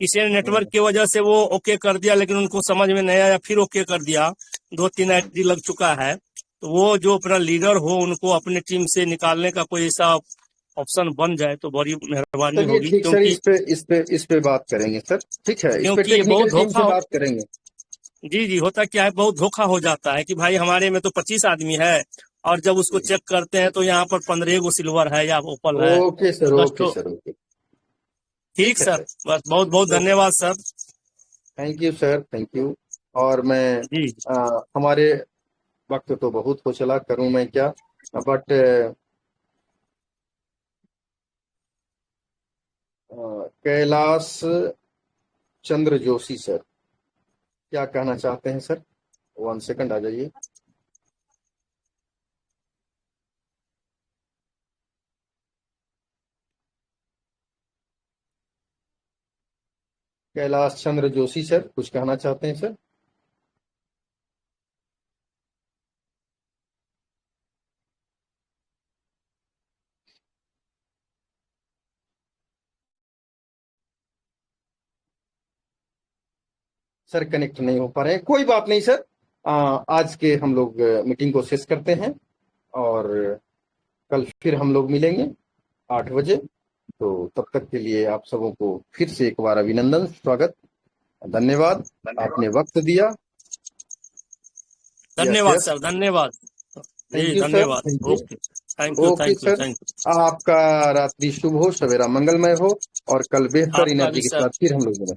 किसी ने है। नेटवर्क की वजह से वो ओके कर दिया लेकिन उनको समझ में नहीं आया, फिर ओके कर दिया, 2-3 आईडी लग चुका है, तो वो जो अपना लीडर हो उनको अपने टीम से निकालने का कोई ऐसा ऑप्शन बन जाए तो बड़ी मेहरबानी चलिए होगी। ठीक सर, क्योंकि इस पे बात करेंगे सर। ठीक है, इस पे क्योंकि ये बहुत टेक्निकल टीम धोखा से बात करेंगे। जी जी, होता क्या है, बहुत धोखा हो जाता है कि भाई हमारे में तो 25 आदमी है और जब उसको जी। चेक करते हैं तो यहाँ पर 15 गो सिल्वर है या ओपल है, ओके तो सर, 10 ओके तो। Sir, okay. ठीक ठीक है सर, सर, बस बहुत बहुत ओके, धन्यवाद sir. Thank you sir, thank you. और मैं जी हमारे वक्त तो बहुत हो चला, करूं मैं क्या, बट कैलाश चंद्र जोशी सर क्या कहना चाहते हैं सर? 1 सेकंड, आ जाइए। कैलाश चंद्र जोशी सर कुछ कहना चाहते हैं सर? सर कनेक्ट नहीं हो पा रहे हैं, कोई बात नहीं सर। आज के हम लोग मीटिंग को शेष करते हैं और कल फिर हम लोग मिलेंगे 8 बजे। तो तब तक के लिए आप सबों को फिर से एक बार अभिनंदन, स्वागत, धन्यवाद, आपने वक्त दिया। धन्यवाद यस, सर, धन्यवाद थैंक जी, यू सर, धन्यवाद। Thank you. Okay, thank you okay thank you sir, thank you. आपका रात्रि शुभ हो, सवेरा मंगलमय हो और कल बेहतर आपका एनर्जी भी के सर, साथ फिर हम लोग मिलें।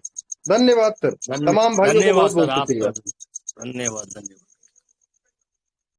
धन्यवाद सर, तमाम भाइयों को बहुत धन्यवाद बहुत सर, शुक्रिया। आपका भी धन्यवाद धन्यवाद।